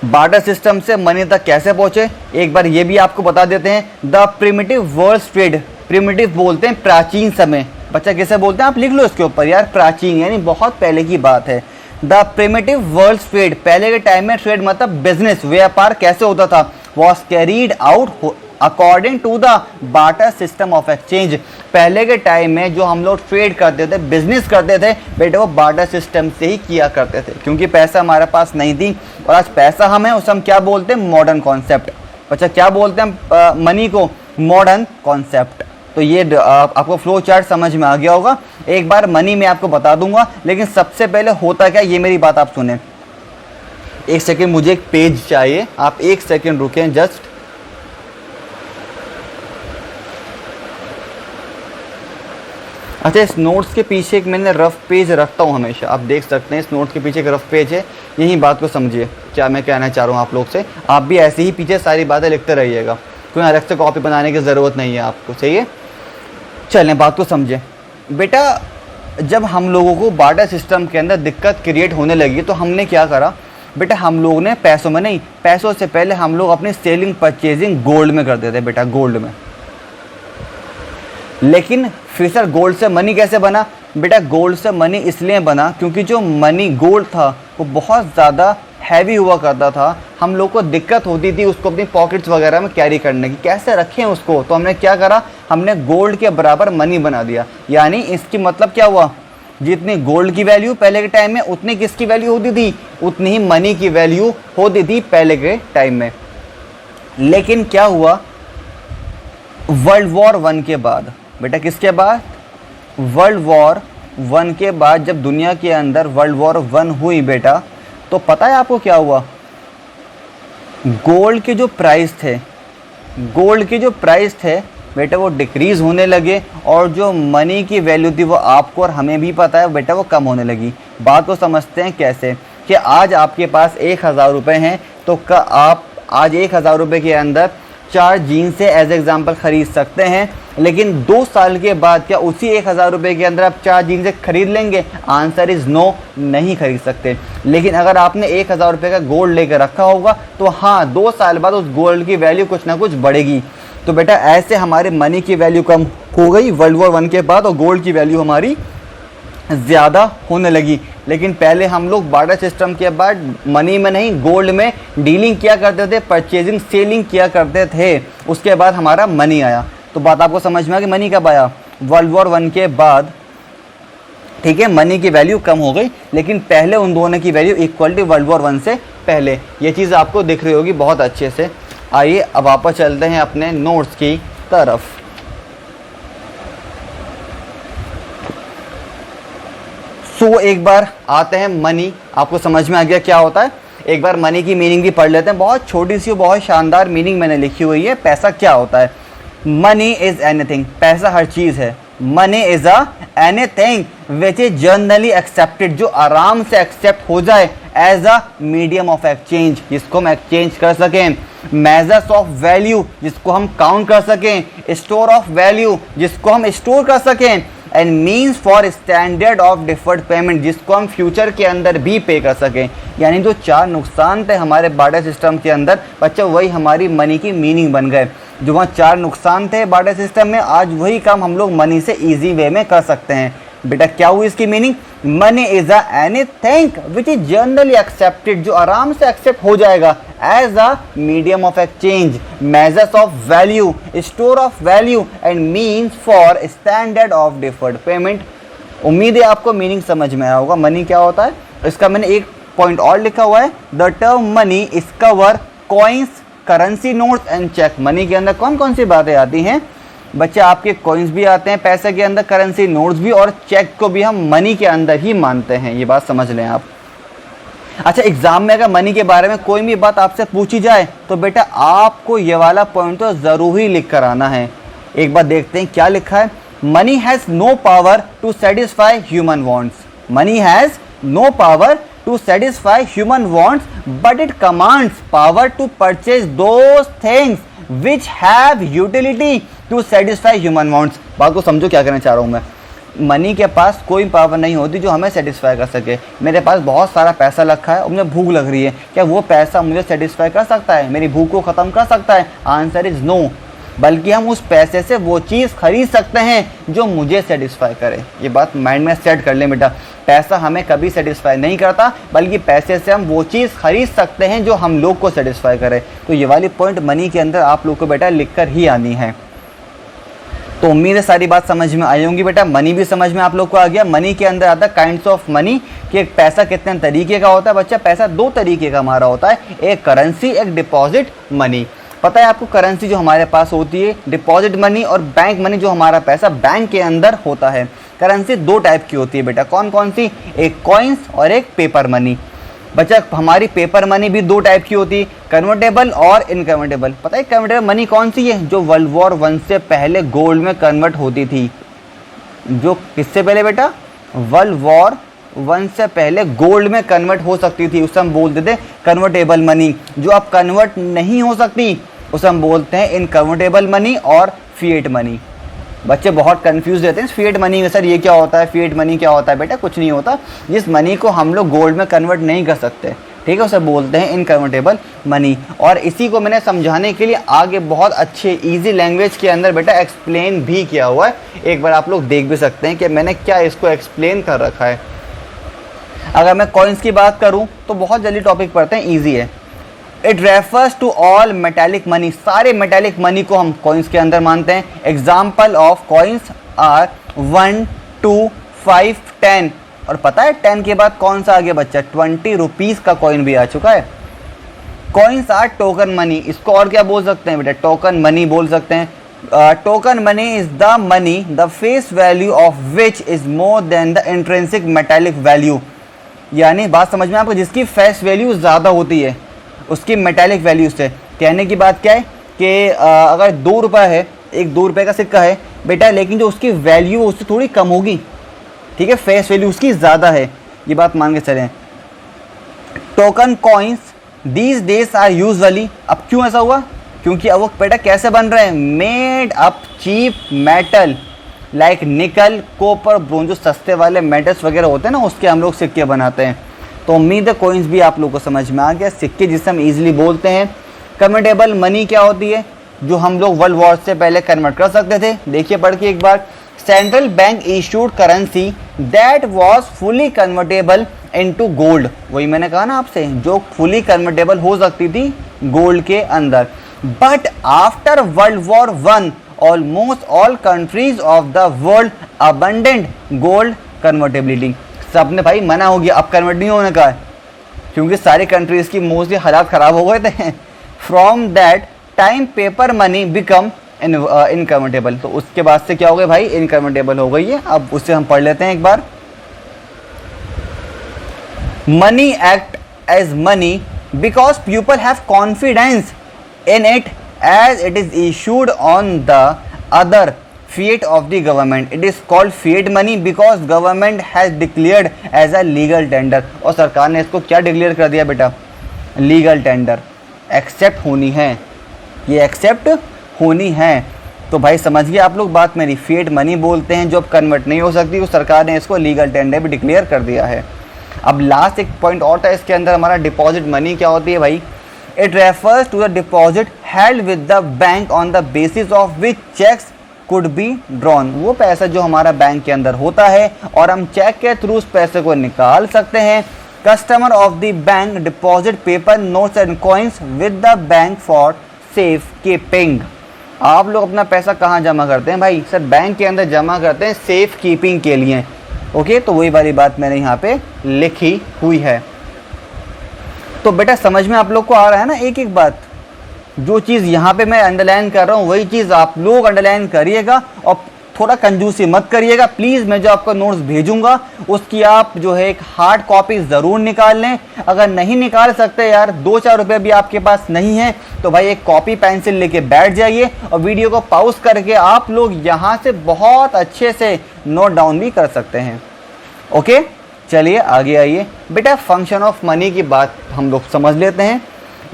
बार्टर सिस्टम से मनी तक कैसे पहुंचे। एक बार ये भी आपको बता देते हैं। The primitive world trade, primitive बोलते हैं प्राचीन समय, बच्चा कैसे बोलते हैं आप लिख लो इसके ऊपर यार, प्राचीन यानी बहुत पहले की बात है। द प्रिमिटिव वर्ल्ड ट्रेड, पहले के टाइम में ट्रेड मतलब बिजनेस, व्यापार कैसे होता था? Was carried out according to the barter system of exchange. पहले के टाइम में जो हम लोग ट्रेड करते थे, बिजनेस करते थे बेटे, वो बार्टर सिस्टम से ही किया करते थे, क्योंकि पैसा हमारे पास नहीं थी। और आज पैसा हमें, उसे हम क्या बोलते हैं? Modern concept. बच्चा क्या बोलते हैं मनी को? Modern concept. तो ये आपको फ्लो चार्ट समझ में आ गया होगा। एक बार मनी में आपको बता दूंगा, लेकिन सबसे पहले होता क्या, ये मेरी बात आप सुने। एक सेकेंड, मुझे एक पेज चाहिए, आप एक सेकेंड रुकें जस्ट। अच्छा, इस नोट्स के पीछे एक मैंने रफ पेज रखता हूँ हमेशा, आप देख सकते हैं इस नोट्स के पीछे एक रफ पेज है। यही बात को समझिए क्या मैं कहना चाह रहा हूँ आप लोग से। आप भी ऐसे ही पीछे सारी बातें लिखते रहिएगा, कोई अलग से कॉपी बनाने की ज़रूरत नहीं है आपको, चाहिए। चलें बात को समझें बेटा। जब हम लोगों को बार्टर सिस्टम के अंदर दिक्कत क्रिएट होने लगी तो हमने क्या करा बेटा? हम लोगों ने पैसों में नहीं, पैसों से पहले हम लोग अपनी सेलिंग परचेजिंग गोल्ड में करते थे बेटा, गोल्ड में। लेकिन फिर सर गोल्ड से मनी कैसे बना बेटा? गोल्ड से मनी इसलिए बना क्योंकि जो मनी गोल्ड था वो बहुत ज़्यादा हैवी हुआ करता था। हम लोग को दिक्कत होती थी उसको अपनी पॉकेट्स वगैरह में कैरी करने की, कैसे रखें उसको। तो हमने क्या करा? हमने गोल्ड के बराबर मनी बना दिया। यानी इसकी मतलब क्या हुआ? जितनी गोल्ड की वैल्यू पहले के टाइम में, उतनी किसकी वैल्यू होती थी? उतनी ही मनी की वैल्यू होती थी पहले के टाइम में। लेकिन क्या हुआ वर्ल्ड वॉर 1 के बाद बेटा? किसके बाद? वर्ल्ड वॉर 1 के बाद जब दुनिया के अंदर वर्ल्ड वॉर 1 हुई बेटा, तो पता है आपको क्या हुआ? गोल्ड के जो प्राइस थे, गोल्ड के जो प्राइस थे बेटा, वो डिक्रीज़ होने लगे, और जो मनी की वैल्यू थी वो आपको और हमें भी पता है बेटा, वो कम होने लगी। बात को समझते हैं कैसे, कि आज आपके पास 1000 रुपये हैं, तो आप आज 1000 रुपये के अंदर 4 जीन्स से एज एग्जाम्पल ख़रीद सकते हैं। लेकिन 2 साल के बाद क्या उसी 1000 रुपये के अंदर आप 4 जीन्स खरीद लेंगे? आंसर इज़ नो, नहीं खरीद सकते। लेकिन अगर आपने 1000 रुपये का गोल्ड लेकर रखा होगा तो हाँ, 2 साल बाद उस गोल्ड की वैल्यू कुछ ना कुछ बढ़ेगी। तो बेटा ऐसे हमारे मनी की वैल्यू कम हो गई वर्ल्ड वॉर 1 के बाद, और गोल्ड की वैल्यू हमारी ज़्यादा होने लगी। लेकिन पहले हम लोग बार्टर सिस्टम के बाद मनी में नहीं, गोल्ड में डीलिंग किया करते थे, परचेजिंग सेलिंग किया करते थे। उसके बाद हमारा मनी आया। तो बात आपको समझ में आ कि मनी कब आया? वर्ल्ड वॉर 1 के बाद, ठीक है। मनी की वैल्यू कम हो गई, लेकिन पहले उन दोनों की वैल्यू इक्वल थी वर्ल्ड वॉर 1 से पहले। ये चीज़ आपको दिख रही होगी बहुत अच्छे से। आइए अब वापस चलते हैं अपने नोट्स की तरफ। सो एक बार आते हैं मनी, आपको समझ में आ गया क्या होता है? एक बार मनी की मीनिंग भी पढ़ लेते हैं। बहुत छोटी सी बहुत शानदार मीनिंग मैंने लिखी हुई है। पैसा क्या होता है? मनी इज एनीथिंग, पैसा हर चीज़ है। Money is a anything which is generally accepted, जो आराम से एक्सेप्ट हो जाए as a medium of exchange, जिसको हम एक्सचेंज कर सकें। मेजर्स ऑफ वैल्यू, जिसको हम काउंट कर सकें। स्टोर ऑफ वैल्यू, जिसको हम स्टोर कर सकें। And means for standard of deferred payment, जिसको हम फ्यूचर के अंदर भी पे कर सकें। यानी जो 4 नुकसान थे हमारे बार्टर सिस्टम के अंदर बच्चा, वही हमारी मनी की मीनिंग बन गए। जो वहाँ 4 नुकसान थे बार्टर सिस्टम में, आज वही काम हम लोग मनी से ईजी वे में कर सकते हैं। बेटा क्या हुई इसकी meaning? Money is a anything which is generally accepted, जो आराम से एक्सेप्ट हो जाएगा as a medium of exchange. Measures of value, store of value, and means for standard of deferred payment. उम्मीद है आपको मीनिंग समझ में आया होगा। मनी क्या होता है इसका मैंने एक पॉइंट और लिखा हुआ है। The term money is cover coins, currency notes and cheque. Money के अंदर कौन कौन सी बातें आती हैं बच्चे? आपके कॉइन्स भी आते हैं पैसे के अंदर, करेंसी नोट्स भी, और चेक को भी हम मनी के अंदर ही मानते हैं। ये बात समझ लें आप। अच्छा, एग्जाम में अगर मनी के बारे में कोई भी बात आपसे पूछी जाए तो बेटा आपको ये वाला पॉइंट तो जरूर ही लिख कर आना है। एक बार देखते हैं क्या लिखा है। Money has no power to satisfy human wants. Money has no power to satisfy human wants but it commands power to purchase those things which have utility to satisfy human wants. बात को समझो क्या कहना चाह रहा हूं मैं। Money के पास कोई पावर नहीं होती जो हमें सेटिस्फाई कर सके। मेरे पास बहुत सारा पैसा रखा है और मुझे भूख लग रही है, क्या वो पैसा मुझे सेटिस्फाई कर सकता है, मेरी भूख को ख़त्म कर सकता है? Answer is no. बल्कि हम उस पैसे से वो चीज़ खरीद सकते हैं जो मुझे सेटिस्फाई करे। ये बात माइंड में सेट कर लें बेटा। पैसा हमें कभी सेटिस्फाई नहीं करता, बल्कि पैसे से हम वो चीज़ खरीद सकते हैं जो हम लोग को सेटिस्फाई करे। तो ये वाली पॉइंट मनी के अंदर आप लोग को बेटा लिख कर ही आनी है। तो उम्मीद है सारी बात समझ में आई होंगी बेटा। मनी भी समझ में आप लोग को आ गया। मनी के अंदर आता है काइंड्स ऑफ मनी, कि एक पैसा कितने तरीके का होता है बच्चा। पैसा दो तरीके का हमारा होता है, एक करेंसी, एक डिपॉजिट मनी। पता है आपको, करेंसी जो हमारे पास होती है डिपॉजिट मनी, और बैंक मनी जो हमारा पैसा बैंक के अंदर होता है। करेंसी दो टाइप की होती है बेटा। कौन कौन सी? एक कॉइन्स और एक पेपर मनी। बच्चा हमारी पेपर मनी भी दो टाइप की होती है, कन्वर्टेबल और इनकन्वर्टेबल। पता है कन्वर्टेबल मनी कौन सी है? जो वर्ल्ड वॉर 1 से पहले गोल्ड में कन्वर्ट होती थी। जो किससे पहले बेटा? वर्ल्ड वॉर 1 से पहले गोल्ड में कन्वर्ट हो सकती थी, उसे हम बोलते थे कन्वर्टेबल मनी। जो अब कन्वर्ट नहीं हो सकती उसे हम बोलते हैं इनकन्वर्टेबल मनी और फिएट मनी। बच्चे बहुत कंफ्यूज रहते हैं फिएट मनी में, सर ये क्या होता है, फिएट मनी क्या होता है? बेटा कुछ नहीं होता। जिस मनी को हम लोग गोल्ड में कन्वर्ट नहीं कर सकते, ठीक है, उसे बोलते हैं इनकन्वर्टेबल मनी। और इसी को मैंने समझाने के लिए आगे बहुत अच्छे इजी लैंग्वेज के अंदर बेटा एक्सप्लेन भी किया हुआ है। एक बार आप लोग देख भी सकते हैं कि मैंने क्या इसको एक्सप्लेन कर रखा है। अगर मैं कॉइन्स की बात करूं तो बहुत जल्दी टॉपिक पढ़ते हैं, ईजी है। It refers to all metallic money. सारे मेटालिक मनी को हम कॉइन्स के अंदर मानते हैं। Example of coins are 1, 2, 5, 10। और पता है 10 के बाद कौन सा आ गया बच्चा? 20 रुपीज़ का कॉइन भी आ चुका है। Coins are token money. इसको और क्या बोल सकते हैं बेटा? टोकन मनी बोल सकते हैं। Token money is the money the face value of which is more than the intrinsic metallic value. यानी बात समझ में आपको, जिसकी फेस वैल्यू ज़्यादा होती है उसकी मेटालिक वैल्यू से। कहने की बात क्या है कि अगर 2 रुपये है, एक 2 रुपये का सिक्का है बेटा, लेकिन जो उसकी वैल्यू उससे थोड़ी कम होगी, ठीक है, फेस वैल्यू उसकी ज़्यादा है, ये बात मान के चलें। Token coins these days are usually, अब क्यों ऐसा हुआ? क्योंकि अब वो बेटा कैसे बन रहे हैं? Made up cheap metal like nickel, copper, bronze, जो सस्ते वाले मेटल्स वगैरह होते हैं ना, उसके हम लोग सिक्के बनाते हैं। तो उम्मीद है कॉइन्स भी आप लोगों को समझ में आ गया। सिक्के जिसे हम इजीली बोलते हैं। कन्वर्टेबल मनी क्या होती है? जो हम लोग वर्ल्ड वॉर से पहले कन्वर्ट कर सकते थे। देखिए पढ़ के एक बार। Central bank issued currency that was fully convertible into gold. वही मैंने कहा ना आपसे, जो फुली कन्वर्टेबल हो सकती थी गोल्ड के अंदर। But after world war 1 almost all countries of the world abundant gold convertibility. सबने भाई मना हो गया, अब कन्वर्ट नहीं होने का है, क्योंकि सारी कंट्रीज की मोस्टली हालात ख़राब हो गए थे। From that time paper money become inconvertible. तो उसके बाद से क्या हो गया भाई? इनकन्वर्टेबल हो गई है। अब उसे हम पढ़ लेते हैं एक बार। Money act as money because people have confidence in it as it is issued on the other fiat of the government. It is called fiat money because government has declared as a legal tender. और सरकार ने इसको क्या declare कर दिया बेटा? Legal tender. Accept होनी है, ये एक्सेप्ट होनी है। तो भाई समझिए आप लोग बात मेरी। फिएट मनी बोलते हैं जो अब कन्वर्ट नहीं हो सकती, उस सरकार ने इसको लीगल टेंडर भी डिक्लेयर कर दिया है। अब लास्ट एक पॉइंट और था इसके अंदर हमारा, डिपॉजिट मनी क्या होती है भाई? It refers to the deposit held with the bank on the basis of which cheques could be drawn. वो पैसा जो हमारा बैंक के अंदर होता है और हम चेक के थ्रू उस पैसे को निकाल सकते हैं। Customer of the bank deposit paper notes and coins with the bank for safe keeping. आप लोग अपना पैसा कहाँ जमा करते हैं भाई? सर बैंक के अंदर जमा करते हैं सेफ कीपिंग के लिए। ओके, तो वही वाली बात मैंने यहाँ पे लिखी हुई है। तो बेटा समझ में आप लोग को आ रहा है ना एक एक बात? जो चीज़ यहाँ पे मैं अंडरलाइन कर रहा हूँ वही चीज़ आप लोग अंडरलाइन करिएगा और थोड़ा कंजूसी मत करिएगा प्लीज़। मैं जो आपको नोट्स भेजूंगा उसकी आप जो है एक हार्ड कॉपी ज़रूर निकाल लें। अगर नहीं निकाल सकते यार, 2-4 रुपये भी आपके पास नहीं है, तो भाई एक कॉपी पेंसिल लेके बैठ जाइए और वीडियो को पॉज करके आप लोग यहाँ से बहुत अच्छे से नोट डाउन भी कर सकते हैं। ओके, चलिए आगे आइए। बेटा फंक्शन ऑफ मनी की बात हम लोग समझ लेते हैं।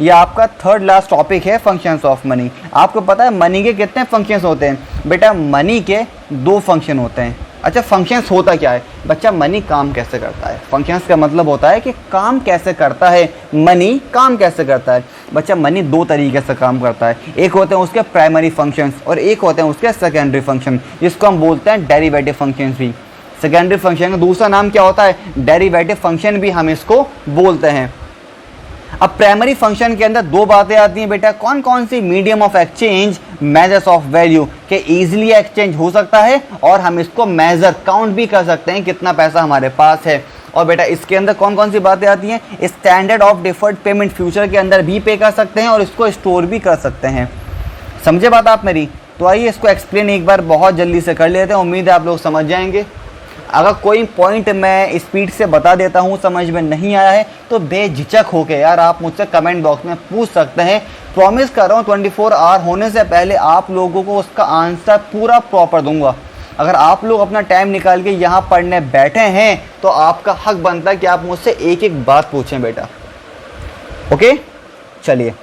ये आपका थर्ड लास्ट टॉपिक है, फंक्शंस ऑफ मनी। आपको पता है मनी के कितने फंक्शंस होते हैं? बेटा मनी के 2 फंक्शन होते हैं। अच्छा, फंक्शंस होता क्या है बच्चा? मनी काम कैसे करता है। फंक्शंस का मतलब होता है कि काम कैसे करता है, मनी काम कैसे करता है। बच्चा मनी 2 तरीके से काम करता है। एक होते हैं उसके प्राइमरी फंक्शंस और एक होते हैं उसके सेकेंडरी फंक्शन, जिसको हम बोलते हैं डेरिवेटिव फंक्शंस भी। सेकेंडरी फंक्शन का दूसरा नाम क्या होता है? डेरिवेटिव फंक्शन भी हम इसको बोलते हैं। अब प्राइमरी फंक्शन के अंदर 2 बातें आती हैं बेटा। कौन कौन सी? Medium of exchange, measures of value, के इजीली एक्सचेंज हो सकता है और हम इसको मेजर काउंट भी कर सकते हैं कितना पैसा हमारे पास है। और बेटा इसके अंदर कौन कौन सी बातें आती हैं? Standard of deferred payment, future के अंदर भी पे कर सकते हैं और इसको स्टोर भी कर सकते हैं। समझे बात आप मेरी? तो आइए इसको एक्सप्लेन एक बार बहुत जल्दी से कर लेते हैं, उम्मीद है आप लोग समझ जाएंगे। अगर कोई पॉइंट मैं स्पीड से बता देता हूँ समझ में नहीं आया है तो बेझिझक होके यार आप मुझसे कमेंट बॉक्स में पूछ सकते हैं। प्रॉमिस कर रहा हूँ 24 आवर होने से पहले आप लोगों को उसका आंसर पूरा प्रॉपर दूंगा। अगर आप लोग अपना टाइम निकाल के यहाँ पढ़ने बैठे हैं तो आपका हक बनता है कि आप मुझसे एक एक बात पूछें बेटा। ओके, चलिए।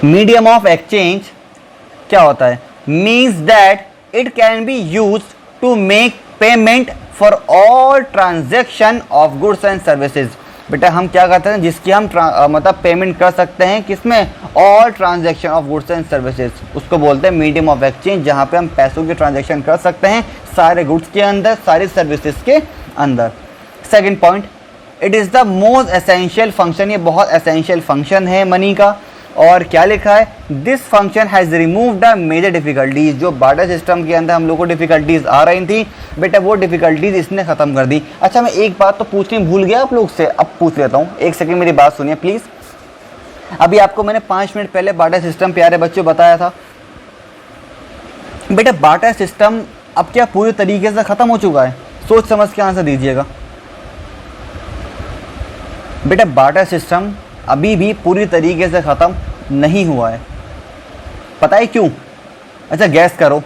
मीडियम ऑफ एक्सचेंज क्या होता है? Means that it can be use to make payment for all transaction of goods and services. बेटा हम क्या करते हैं? जिसकी हम मतलब पेमेंट कर सकते हैं किसमें? All transaction of goods and services, उसको बोलते हैं मीडियम ऑफ एक्सचेंज, जहाँ पे हम पैसों की ट्रांजैक्शन कर सकते हैं सारे गुड्स के अंदर, सारी सर्विसेज के अंदर। Second point, it is the most essential function. ये बहुत एसेंशियल फंक्शन है मनी का। और क्या लिखा है? This function has removed the major difficulties. जो बार्टर सिस्टम के अंदर हम लोग को डिफिकल्टीज आ रही थी बेटा, वो डिफिकल्टीज इसने ख़त्म कर दी। अच्छा, मैं एक बात तो पूछनी भूल गया आप लोग से, अब पूछ लेता हूँ। एक सेकंड मेरी बात सुनिए प्लीज़। अभी आपको मैंने 5 मिनट पहले बार्टर सिस्टम प्यारे बच्चों बताया था। बेटा बार्टर सिस्टम अब क्या पूरी तरीके से ख़त्म हो चुका है? सोच समझ के आंसर दीजिएगा। बेटा बार्टर सिस्टम अभी भी पूरी तरीके से ख़त्म नहीं हुआ है। पता है क्यों? अच्छा गैस करो।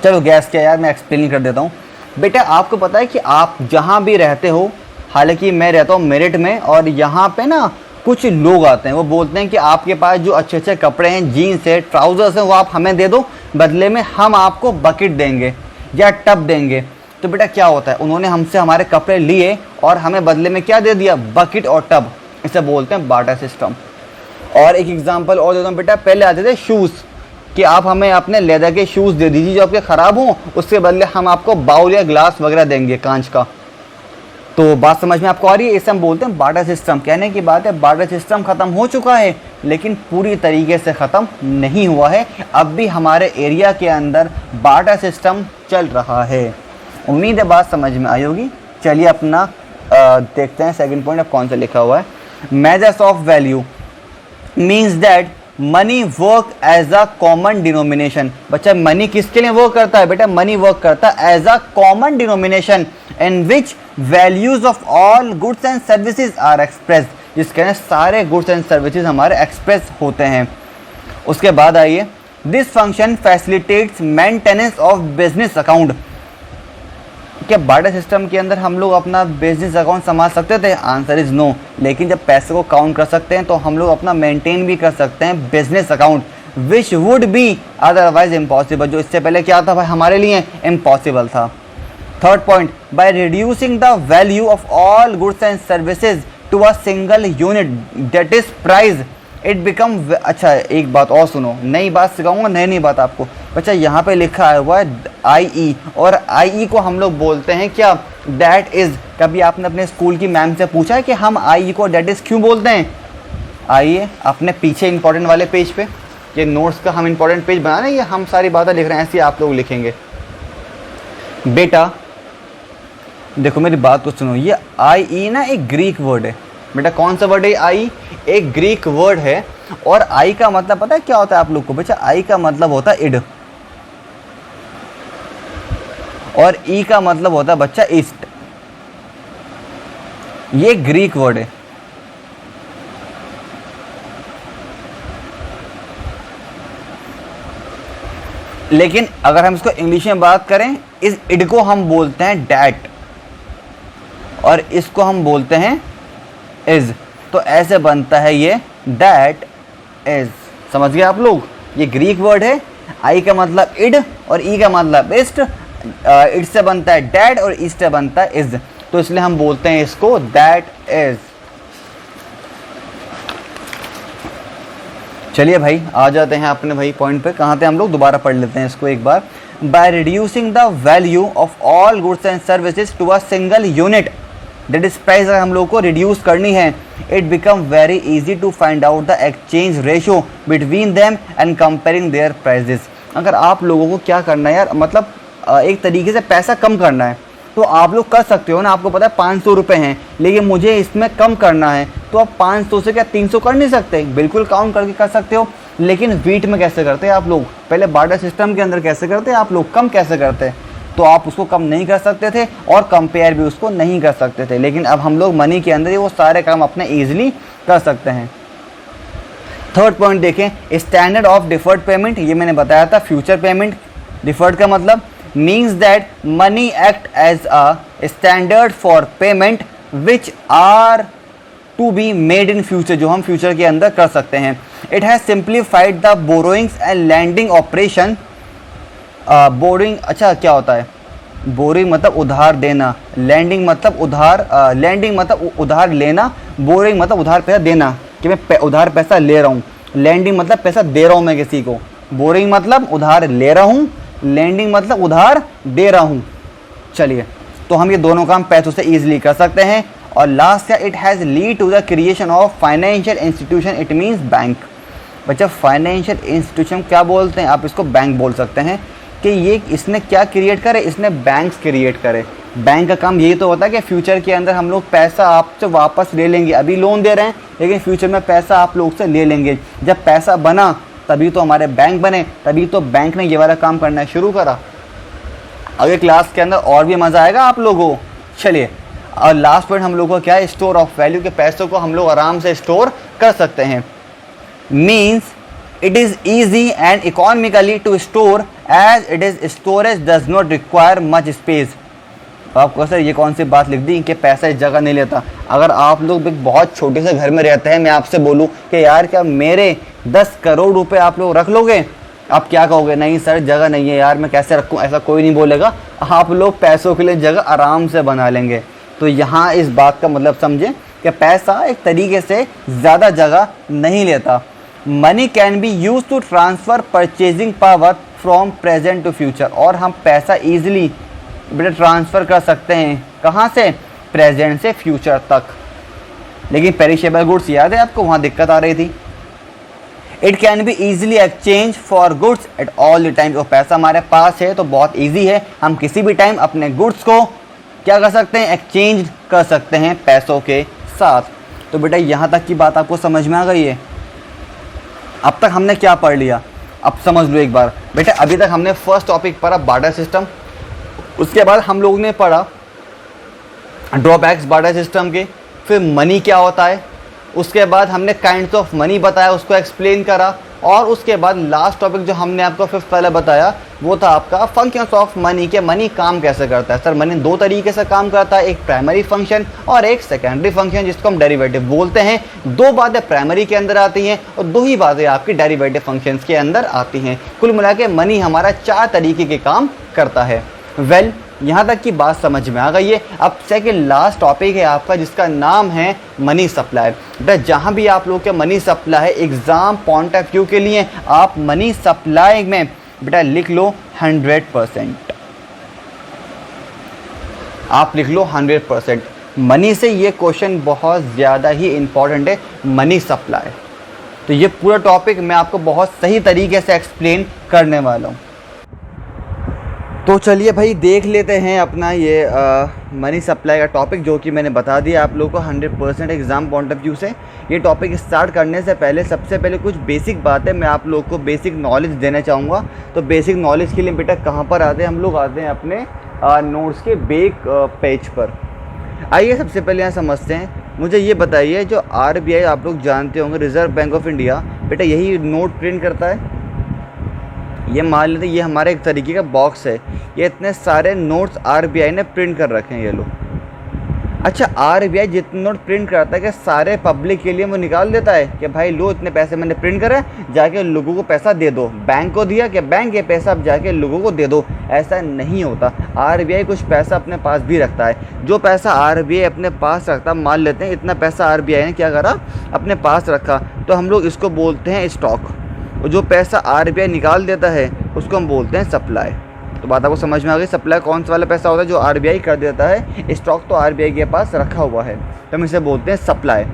चलो गैस क्या यार, मैं एक्सप्लेन कर देता हूँ। बेटा आपको पता है कि आप जहाँ भी रहते हो, हालांकि मैं रहता हूँ मेरठ में, और यहाँ पे ना कुछ लोग आते हैं, वो बोलते हैं कि आपके पास जो अच्छे अच्छे कपड़े हैं, जीन्स है, ट्राउजर्स हैं, वो आप हमें दे दो, बदले में हम आपको बकेट देंगे या टब देंगे। तो बेटा क्या होता है, उन्होंने हमसे हमारे कपड़े लिए और हमें बदले में क्या दे दिया? बकेट और टब। इसे बोलते हैं बार्टर सिस्टम। और एक एग्जांपल और देता हूँ बेटा, पहले आते थे शूज़, कि आप हमें अपने लेदर के शूज़ दे दीजिए जो आपके ख़राब हों, उसके बदले हम आपको बाउल या ग्लास वगैरह देंगे कांच का। तो बात समझ में आपको आ रही है? इसे हम बोलते हैं बार्टर सिस्टम। कहने की बात है बार्टर सिस्टम ख़त्म हो चुका है लेकिन पूरी तरीके से ख़त्म नहीं हुआ है। अब भी हमारे एरिया के अंदर बार्टर सिस्टम चल रहा है। उम्मीद है बात समझ में आई होगी। चलिए अपना देखते हैं सेकंड पॉइंट अब कौन सा लिखा हुआ है। Measures of value means that money work as a common denomination. बच्चा मनी किसके लिए वर्क करता है? बेटा मनी वर्क करता है as a common denomination in which values of all goods and services are expressed, जिसके अंदर सारे गुड्स एंड सर्विसेज हमारे एक्सप्रेस होते हैं। उसके बाद आइए, this function facilitates maintenance of business account. क्या बार्टर सिस्टम के अंदर हम लोग अपना बिजनेस अकाउंट संभाल सकते थे? Answer is no. लेकिन जब पैसे को काउंट कर सकते हैं तो हम लोग अपना मेंटेन भी कर सकते हैं business account, which would be otherwise impossible, जो इससे पहले क्या था भाई हमारे लिए इम्पॉसिबल था। Third point, by reducing the value of all goods and services to a single unit that is price it become. अच्छा एक बात और सुनो, नई बात सिखाऊंगा, नई बात आपको। बच्चा यहाँ पे लिखा हुआ है आई, और आई को हम लोग बोलते हैं क्या? That is. कभी आपने अपने स्कूल की मैम से पूछा है कि हम आई को दैट इज़ क्यों बोलते हैं? आइए अपने पीछे इंपॉर्टेंट वाले पेज पे, ये नोट्स का हम इंपॉर्टेंट पेज बना रहे हैं, ये हम सारी बातें लिख रहे हैं, ऐसे आप लोग लिखेंगे। बेटा देखो मेरी बात को सुनो, ये आई ना एक ग्रीक वर्ड है। बेटा कौन सा वर्ड है आई? एक ग्रीक वर्ड है और आई का मतलब पता है क्या होता है आप लोग को बच्चा? आई का मतलब होता है इड और ई का मतलब होता है बच्चा ईस्ट। ये ग्रीक वर्ड है। लेकिन अगर हम इसको इंग्लिश में बात करें, इस इड को हम बोलते हैं डैट और इसको हम बोलते हैं इज। तो ऐसे बनता है ये डैट इज। समझ गए आप लोग? ये ग्रीक वर्ड है, आई का मतलब इड और ई का मतलब ईस्ट। इड से बनता है डैट और ईस्ट से बनता है इज, तो इसलिए हम बोलते हैं इसको दैट इज। चलिए भाई आ जाते हैं अपने भाई पॉइंट पे। कहाँ थे हम लोग? दोबारा पढ़ लेते हैं इसको एक बार। By reducing the value of all goods and services to a single unit, that is price अगर हम लोग को रिड्यूस करनी है, it become very easy to find out the exchange ratio between them and comparing their prices. अगर आप लोगों को क्या करना है यार, मतलब एक तरीके से पैसा कम करना है तो आप लोग कर सकते हो ना। आपको पता है 500 रुपये हैं लेकिन मुझे इसमें कम करना है, तो आप 500 से क्या 300 कर नहीं सकते? बिल्कुल काउंट करके कर सकते हो। लेकिन वीट में कैसे करते हैं आप लोग? पहले बार्टर सिस्टम के अंदर कैसे करते हैं आप लोग? कम कैसे करते हैं? तो आप उसको कम नहीं कर सकते थे और कंपेयर भी उसको नहीं कर सकते थे। लेकिन अब हम लोग मनी के अंदर ही वो सारे काम अपने ईजिली कर सकते हैं। थर्ड पॉइंट देखें, स्टैंडर्ड ऑफ डिफर्ड पेमेंट। ये मैंने बताया था फ्यूचर पेमेंट। डिफर्ड का मतलब means that money act as a standard for payment which are to be made in future, जो हम फ्यूचर के अंदर कर सकते हैं। It has simplified the borrowings and lending operation। Boring अच्छा क्या होता है? बोरिंग मतलब उधार देना, लैंडिंग मतलब उधार, लैंडिंग मतलब उधार लेना, बोरिंग मतलब उधार पैसा देना कि मैं उधार पैसा ले रहा हूँ, लैंडिंग मतलब पैसा दे रहा हूँ मैं किसी को, बोरिंग मतलब उधार ले रहा हूँ, लैंडिंग मतलब उधार दे रहा हूँ। चलिए तो हम ये दोनों काम पैसों से ईजिली कर सकते हैं। और लास्ट क्या, it has lead to the creation of financial institution, it means bank. बच्चा फाइनेंशियल इंस्टीट्यूशन क्या बोलते हैं? आप इसको बैंक बोल सकते हैं कि ये इसने क्या क्रिएट करे? इसने बैंक्स क्रिएट करे। बैंक का काम यही तो होता है कि फ्यूचर के अंदर हम लोग पैसा आपसे वापस ले लेंगे। अभी लोन दे रहे हैं लेकिन फ्यूचर में पैसा आप लोग से ले लेंगे। जब पैसा बना तभी तो हमारे बैंक बने, तभी तो बैंक ने ये वाला काम करना शुरू करा। अगले क्लास के अंदर और भी मज़ा आएगा आप लोगों को। चलिए और लास्ट पॉइंट हम लोग को क्या है? स्टोर ऑफ वैल्यू, के पैसों को हम लोग आराम से स्टोर कर सकते हैं। Means it is easy and economically to store as it is storage does not require much space. आपको सर ये कौन सी बात लिख दी कि पैसा इस जगह नहीं लेता? अगर आप लोग एक बहुत छोटे से घर में रहते हैं, मैं आपसे बोलूँ कि यार क्या मेरे 10 करोड़ रुपए आप लोग रख लोगे? आप क्या कहोगे? नहीं सर जगह नहीं है यार, मैं कैसे रखूँ? ऐसा कोई नहीं बोलेगा। आप लोग पैसों के लिए जगह आराम से बना लेंगे। तो यहाँ इस बात का मतलब समझें कि पैसा एक तरीके से ज़्यादा जगह नहीं लेता। Money can be use to transfer purchasing power from present to future. और हम पैसा ईजिली बेटा ट्रांसफ़र कर सकते हैं कहाँ से? प्रेजेंट से फ्यूचर तक। लेकिन पेरिशेबल गुड्स याद है आपको, वहाँ दिक्कत आ रही थी। It can be easily exchange for goods at all the time. और पैसा हमारे पास है तो बहुत ईजी है, हम किसी भी टाइम अपने गुड्स को क्या कर सकते हैं? एक्सचेंज कर सकते हैं पैसों के साथ। तो बेटा यहाँ तक की बात आपको समझ में आ गई है? अब तक हमने क्या पढ़ लिया? अब समझ लो एक बार बेटा। अभी तक हमने फर्स्ट टॉपिक पढ़ा बार्टर सिस्टम, उसके बाद हम लोगों ने पढ़ा ड्रॉबैक्स बार्टर सिस्टम के, फिर मनी क्या होता है, उसके बाद हमने काइंड्स ऑफ मनी बताया, उसको एक्सप्लेन करा, और उसके बाद लास्ट टॉपिक जो हमने आपको फिफ्थ पहले बताया वो था आपका फंक्शंस ऑफ मनी, के मनी काम कैसे करता है। सर मनी दो तरीके से काम करता है, एक प्राइमरी फंक्शन और एक सेकेंडरी फंक्शन जिसको हम डेरिवेटिव बोलते हैं। दो बातें प्राइमरी के अंदर आती हैं और दो ही बातें आपकी डेरिवेटिव फंक्शंस के अंदर आती हैं। कुल मिला के मनी हमारा 4 तरीके के काम करता है। वेल यहाँ तक की बात समझ में आ गई है। अब सेकेंड लास्ट टॉपिक है आपका जिसका नाम है मनी सप्लाई। बेटा जहाँ भी आप लोग के मनी सप्लाई है, एग्ज़ाम पॉइंट ऑफ व्यू के लिए आप मनी सप्लाई में बेटा लिख लो 100%। आप लिख लो 100%। मनी से ये क्वेश्चन बहुत ज़्यादा ही इम्पॉर्टेंट है, मनी सप्लाई। तो ये पूरा टॉपिक मैं आपको बहुत सही तरीके से एक्सप्लेन करने वाला हूँ। तो चलिए भाई देख लेते हैं अपना ये मनी सप्लाई का टॉपिक, जो कि मैंने बता दिया आप लोगों को 100% एग्ज़ाम पॉइंट ऑफ व्यू से। ये टॉपिक स्टार्ट करने से पहले सबसे पहले कुछ बेसिक बातें मैं आप लोगों को बेसिक नॉलेज देना चाहूँगा। तो बेसिक नॉलेज के लिए बेटा कहाँ पर आते हैं हम लोग? आते हैं अपने नोट्स के बैक पेज पर। आइए सबसे पहले यहाँ समझते हैं। मुझे ये बताइए, जो RBI आप लोग जानते होंगे, रिज़र्व बैंक ऑफ इंडिया, बेटा यही नोट प्रिंट करता है। ये मान लेते ये हमारे एक तरीके का बॉक्स है, ये इतने सारे नोट्स RBI ने प्रिंट कर रखे हैं ये लोग। अच्छा, RBI जितने नोट प्रिंट करता है कि सारे पब्लिक के लिए वो निकाल देता है कि भाई लो इतने पैसे मैंने प्रिंट करे, जाके लोगों को पैसा दे दो। बैंक को दिया कि बैंक ये पैसा अब जाके लोगों को दे दो, ऐसा नहीं होता। RBI कुछ पैसा अपने पास भी रखता है। जो पैसा RBI अपने पास रखता, मान लेते हैं इतना पैसा RBI ने क्या करा, अपने पास रखा, तो हम लोग इसको बोलते हैं स्टॉक। और जो पैसा RBI निकाल देता है उसको हम बोलते हैं सप्लाई। तो बात आपको समझ में आ गई। सप्लाई कौन सा वाला पैसा होता है जो RBI कर देता है, स्टॉक तो RBI के पास रखा हुआ है, तो हम इसे बोलते हैं सप्लाई।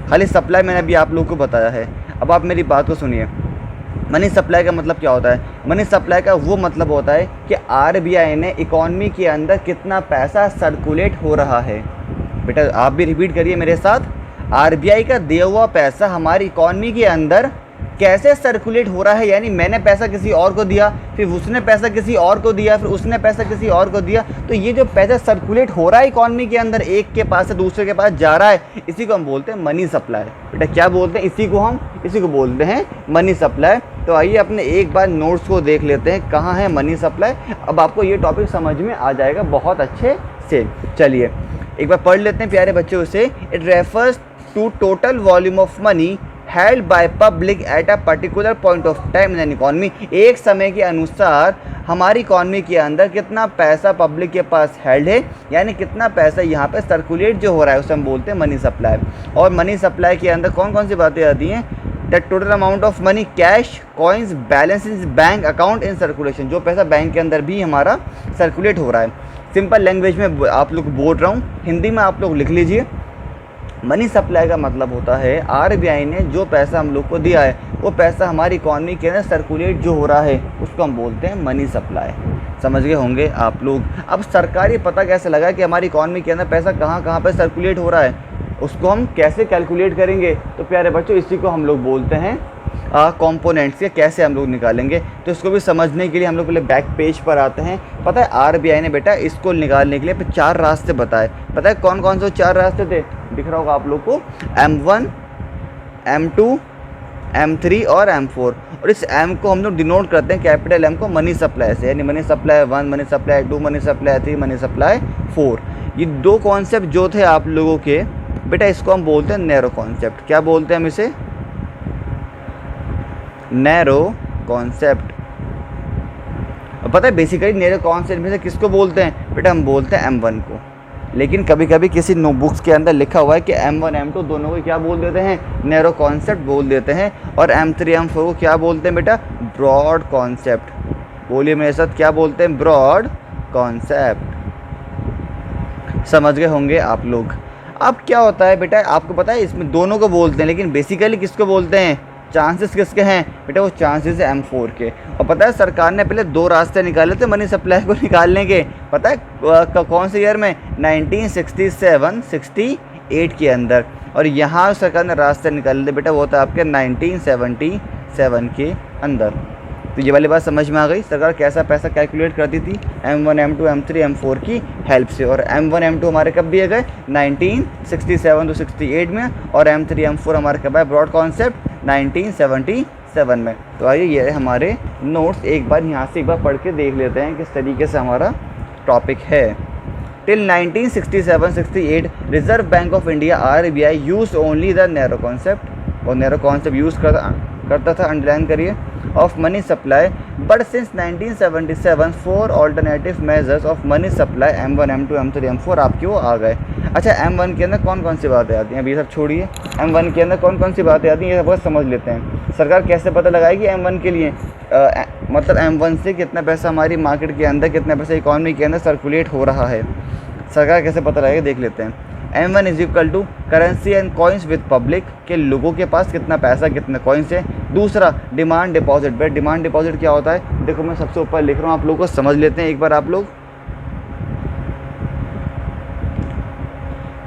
खाली सप्लाई मैंने अभी आप लोगों को बताया है। अब आप मेरी बात को सुनिए, मनी सप्लाई का मतलब क्या होता है? मनी सप्लाई का वो मतलब होता है कि RBI ने इकॉनमी के अंदर कितना पैसा सर्कुलेट हो रहा है। बेटा आप भी रिपीट करिए मेरे साथ, RBI का दिया हुआ पैसा हमारी इकॉनमी के अंदर कैसे सर्कुलेट हो रहा है। यानी मैंने पैसा किसी और को दिया, फिर उसने पैसा किसी और को दिया, फिर उसने पैसा किसी और को दिया, तो ये जो पैसा सर्कुलेट हो रहा है इकॉनमी के अंदर, एक के पास से दूसरे के पास जा रहा है, इसी को हम बोलते हैं मनी सप्लाई। बेटा क्या बोलते हैं? इसी को बोलते हैं मनी सप्लाई। तो आइए अपने एक बार नोट्स को देख लेते हैं, कहाँ है मनी सप्लाई। अब आपको ये टॉपिक समझ में आ जाएगा बहुत अच्छे से। चलिए एक बार पढ़ लेते हैं प्यारे बच्चों से। It refers to total volume of money held by public at a particular point of time in an economy। एक समय के अनुसार हमारी इकॉनमी के अंदर कितना पैसा पब्लिक के पास हेल्ड है, यानी कितना पैसा यहाँ पे सर्कुलेट जो हो रहा है, उसे हम बोलते हैं मनी सप्लाई। और मनी सप्लाई के अंदर कौन कौन सी बातें आती हैं? That total amount of money, cash, coins, balance in bank account in circulation, जो पैसा बैंक के अंदर भी हमारा सर्कुलेट हो रहा है। सिंपल लैंग्वेज में आप लोग बोल रहा हूँ, हिंदी में आप लोग लिख लीजिए। मनी सप्लाई का मतलब होता है RBI ने जो पैसा हम लोग को दिया है, वो पैसा हमारी इकॉनमी के अंदर सर्कुलेट जो हो रहा है, उसको हम बोलते हैं मनी सप्लाई। समझ गए होंगे आप लोग। अब सरकारी पता कैसे लगा कि हमारी इकॉनमी के अंदर पैसा कहाँ कहाँ पे सर्कुलेट हो रहा है, उसको हम कैसे कैलकुलेट करेंगे? तो प्यारे बच्चों इसी को हम लोग बोलते हैं कंपोनेंट्स के। कैसे हम लोग निकालेंगे, तो इसको भी समझने के लिए हम लोग पहले बैक पेज पर आते हैं। पता है RBI ने बेटा इसको निकालने के लिए 4 रास्ते बताए। पता है कौन कौन से 4 रास्ते थे? दिख रहा होगा आप लोग को, M1, M2, M3 और M4। और इस M को हम लोग डिनोट करते हैं कैपिटल M को मनी सप्लाई से, यानी money supply 1, money supply 2, money supply 3, money supply 4। ये 2 कॉन्सेप्ट जो थे आप लोगों के, बेटा इसको हम बोलते हैं नैरो कॉन्सेप्ट। क्या बोलते हैं हम इसे? Narrow concept. पता है बेसिकली नैरो कॉन्सेप्ट में से किसको बोलते हैं? बेटा हम बोलते हैं M1 को। लेकिन कभी कभी किसी नोटबुक्स के अंदर लिखा हुआ है कि M1 M2 दोनों को क्या बोल देते हैं? नैरो कॉन्सेप्ट बोल देते हैं। और M3 M4 को क्या बोलते हैं बेटा? Broad concept. बोलिए मेरे साथ, क्या बोलते हैं? Broad concept. समझ गए होंगे आप लोग। अब क्या होता है बेटा, आपको पता है इसमें दोनों को बोलते हैं, लेकिन बेसिकली किसको बोलते हैं? चांसेस किसके हैं बेटा? वो चांसेस है M4 के। और पता है सरकार ने पहले 2 रास्ते निकाले थे मनी सप्लाई को निकालने के। पता है कौन से ईयर में? 1967-68 के अंदर। और यहाँ सरकार ने रास्ते निकाले थे बेटा, वो था आपके 1977 के अंदर। तो ये वाली बात समझ में आ गई, सरकार कैसा पैसा कैलकुलेट करती थी M1 M2 M3 M4 की हेल्प से। और M1 M2 हमारे कब दिए गए? 1967 से 68 में। और M3 M4 हमारे कब आए ब्रॉड कॉन्सेप्ट? 1977 में। तो आइए ये हमारे नोट्स एक बार यहाँ से एक बार पढ़ के देख लेते हैं किस तरीके से हमारा टॉपिक है। Till 1967-68 reserve bank of India RBI use only the narrow concept, और नैरो कॉन्सेप्ट यूज़ करता था, अंडरलाइन करिए, of money supply, but since 1977 4 alternative measures of money supply M1 M2 M3 M4 आपके वो आ गए। अच्छा M1 के अंदर कौन कौन सी बातें आती हैं? अभी सब छोड़िए, M1 के अंदर कौन कौन सी बातें आती हैं ये सब समझ लेते हैं। सरकार कैसे पता लगाएगी M1 के लिए, मतलब M1 से कितना पैसा हमारी मार्केट के अंदर, कितना पैसा इकॉनमी के अंदर सर्कुलेट हो रहा है, सरकार कैसे पता लगाएगी देख लेते हैं। M1 is equal to currency and coins with public, के लोगों के पास कितना पैसा कितने कॉइन्स है। दूसरा डिमांड डिपॉजिट। बेटा डिमांड डिपॉजिट क्या होता है, देखो मैं सबसे ऊपर लिख रहा हूँ, आप लोगों को समझ लेते हैं एक बार आप लोग।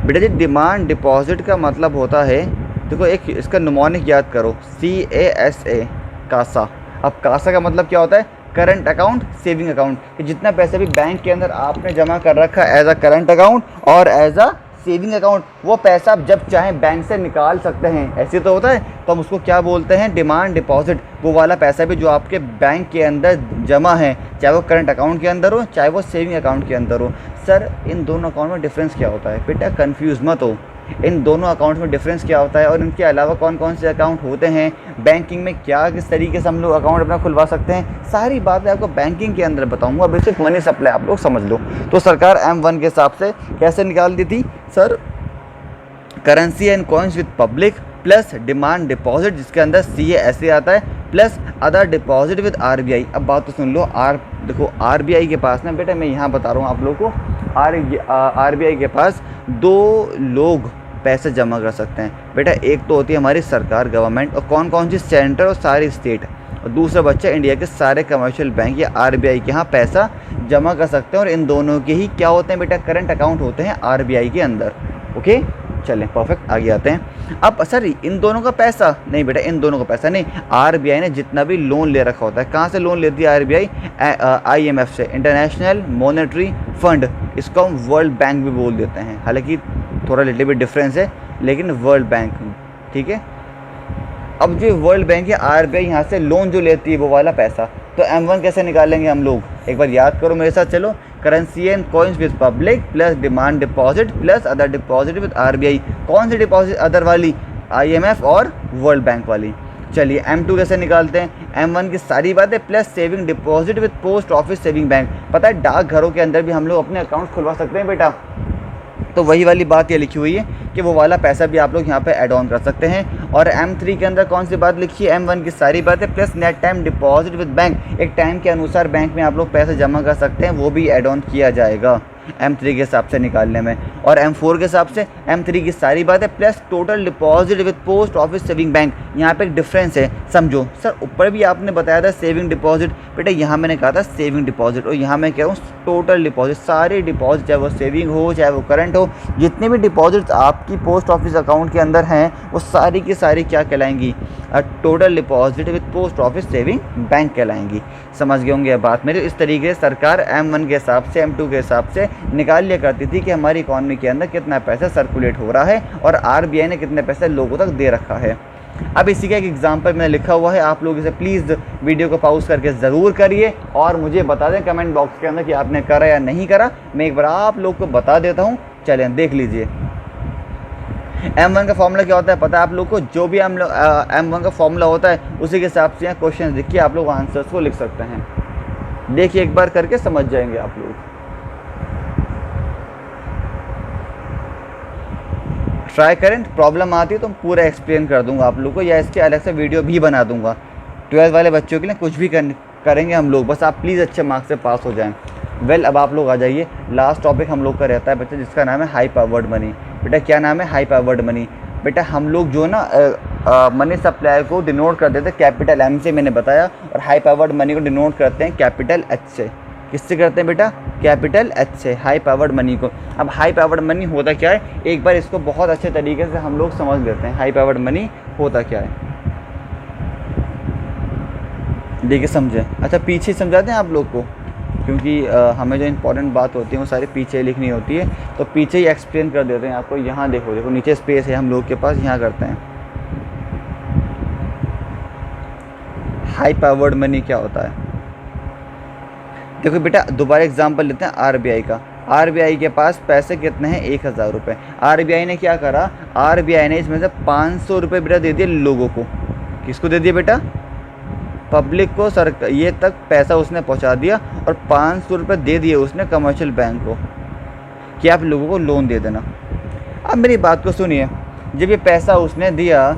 बेटा जी डिमांड डिपॉजिट का मतलब होता है, देखो एक इसका नुमोनिक याद करो, CASA, कासा। अब कासा का मतलब क्या होता है, करंट अकाउंट, सेविंग अकाउंट, कि जितना पैसा भी बैंक के अंदर आपने जमा कर रखा है एज अ करंट अकाउंट और एज अ सेविंग अकाउंट, वो पैसा आप जब चाहें बैंक से निकाल सकते हैं। ऐसे तो होता है, तो हम उसको क्या बोलते हैं, डिमांड डिपॉजिट। वो वाला पैसा भी जो आपके बैंक के अंदर जमा है, चाहे वो करंट अकाउंट के अंदर हो चाहे वो सेविंग अकाउंट के अंदर हो। सर इन दोनों अकाउंट में डिफरेंस क्या होता है, बेटा कंफ्यूज मत हो, इन दोनों अकाउंट में डिफरेंस क्या होता है और इनके अलावा कौन कौन से अकाउंट होते हैं, बैंकिंग में क्या किस तरीके से हम लोग अकाउंट अपना खुलवा सकते हैं, सारी बातें आपको बैंकिंग के अंदर बताऊंगा। अभी सिर्फ मनी सप्लाई आप लोग समझ लो। तो सरकार M1 के हिसाब से कैसे निकालती थी sir, currency and coins with public plus demand deposit, जिसके अंदर CASA आता है, plus other deposit with RBI। अब बात तो सुन लो, देखो RBI के पास ना बेटा, मैं यहाँ बता रहा हूँ आप लोग को, RBI के पास दो लोग पैसे जमा कर सकते हैं बेटा। एक तो होती है हमारी सरकार, गवर्नमेंट, और कौन कौन सी, सेंटर और सारी स्टेट। और दूसरा बच्चा इंडिया के सारे कमर्शियल बैंक या RBI के यहाँ पैसा जमा कर सकते हैं। और इन दोनों के ही क्या होते हैं बेटा, करंट अकाउंट होते हैं RBI के अंदर। ओके चलें परफेक्ट, आगे आते हैं। अब सर इन दोनों का पैसा नहीं बेटा, इन दोनों का पैसा नहीं, RBI ने जितना भी लोन ले रखा होता है, कहाँ से लोन लेती है RBI, IMF से, इंटरनेशनल मॉनेटरी फंड, इसको हम वर्ल्ड बैंक भी बोल देते हैं, हालांकि थोड़ा लिटिल बिट डिफरेंस है, लेकिन वर्ल्ड बैंक, ठीक है। अब जो वर्ल्ड बैंक है, RBI यहाँ से लोन जो लेती है वो वाला पैसा, तो M1 कैसे निकालेंगे हम लोग, एक बार याद करो मेरे साथ, चलो। Currency and coins with public plus demand deposit plus other deposit with RBI। कौन सी डिपॉजिट अदर वाली, IMF और वर्ल्ड बैंक वाली। चलिए M2 कैसे निकालते हैं, M1 की सारी बातें plus saving deposit with post office saving bank. पता है डाकघरों के अंदर भी हम लोग अपने अकाउंट खुलवा सकते हैं बेटा, तो वही वाली बात ये लिखी हुई है कि वो वाला पैसा भी आप लोग यहाँ पे ऐड ऑन कर सकते हैं। और M3 के अंदर कौन सी बात लिखी है, M1 की सारी बातें plus net time deposit with bank, एक टाइम के अनुसार बैंक में आप लोग पैसे जमा कर सकते हैं, वो भी ऐड ऑन किया जाएगा M3 के हिसाब से निकालने में। और M4 के हिसाब से M3 की सारी बातें plus total deposit with post office saving bank. यहाँ पे एक डिफरेंस है, समझो सर। ऊपर भी आपने बताया था सेविंग डिपॉजिट, बेटा यहाँ मैंने कहा था सेविंग डिपॉजिट, और यहाँ मैं कह रहा हूँ टोटल डिपॉजिट। सारे डिपॉजिट, चाहे वो सेविंग हो चाहे वो करंट हो, जितने भी डिपॉजिट्स आपकी पोस्ट ऑफिस अकाउंट के अंदर हैं, वो सारी की सारी क्या कहलाएंगी, total deposit with post office saving bank कहलाएंगी। समझ गए होंगे बात मेरे। इस तरीके से सरकार M1 के हिसाब से, M2 के हिसाब से निकाल लिया करती थी कि हमारी इकॉनमी के अंदर कितना पैसा सर्कुलेट हो रहा है और RBI ने कितने पैसे लोगों तक दे रखा है। अब इसी का एक एग्जाम्पल मैंने लिखा हुआ है, आप लोग इसे प्लीज़ वीडियो को पॉज करके ज़रूर करिए और मुझे बता दें कमेंट बॉक्स के अंदर कि आपने करा या नहीं करा। मैं एक बार आप लोग को बता देता हूँ, चलें देख लीजिए। M1 का फॉर्मूला क्या होता है पता है आप लोग को, जो भी M1 का फॉर्मूला होता है उसी के हिसाब से यहाँ क्वेश्चन देखिए, आप लोग आंसर्स को लिख सकते हैं। देखिए एक बार करके समझ जाएंगे आप लोग। ट्राई करें, प्रॉब्लम आती है तो पूरा एक्सप्लेन कर दूंगा आप लोग को, या इसके अलग से वीडियो भी बना दूंगा। 12th वाले बच्चों के लिए कुछ भी करेंगे हम लोग, बस आप प्लीज़ अच्छे मार्क्स से पास हो जाएं। वेल अब आप लोग आ जाइए, लास्ट टॉपिक हम लोग का रहता है बच्चे, जिसका नाम है हाई पावर्ड मनी। बेटा क्या नाम है, हाई पावर्ड मनी। बेटा हम लोग जो ना मनी सप्लाई को डिनोट करते थे कैपिटल M से, मैंने बताया, और हाई पावर्ड मनी को डिनोट करते हैं कैपिटल H से। किससे करते हैं बेटा, कैपिटल H से, हाई पावर्ड मनी को। अब हाई पावर्ड मनी होता क्या है, एक बार इसको बहुत अच्छे तरीके से हम लोग समझ लेते हैं, हाई पावर्ड मनी होता क्या है, देखिए समझें। अच्छा पीछे समझाते हैं आप लोग को, क्योंकि हमें जो इंपॉर्टेंट बात होती है वो सारी पीछे लिखनी होती है, तो पीछे ही एक्सप्लेन कर देते हैं आपको। यहाँ देखो देखो नीचे स्पेस है हम लोग के पास, यहाँ करते हैं। हाई पावर्ड मनी क्या होता है, देखो बेटा दोबारा एग्जांपल लेते हैं RBI का। RBI के पास पैसे कितने हैं, 1000 रुपये। RBI ने क्या करा, RBI ने इसमें से 500 रुपये बेटा दे दिए लोगों को। किसको दे दिए बेटा, पब्लिक को, सरकार, ये तक पैसा उसने पहुंचा दिया, और 500 रुपये दे दिए उसने कमर्शियल बैंक को कि आप लोगों को लोन दे देना। अब मेरी बात को सुनिए, जब ये पैसा उसने दिया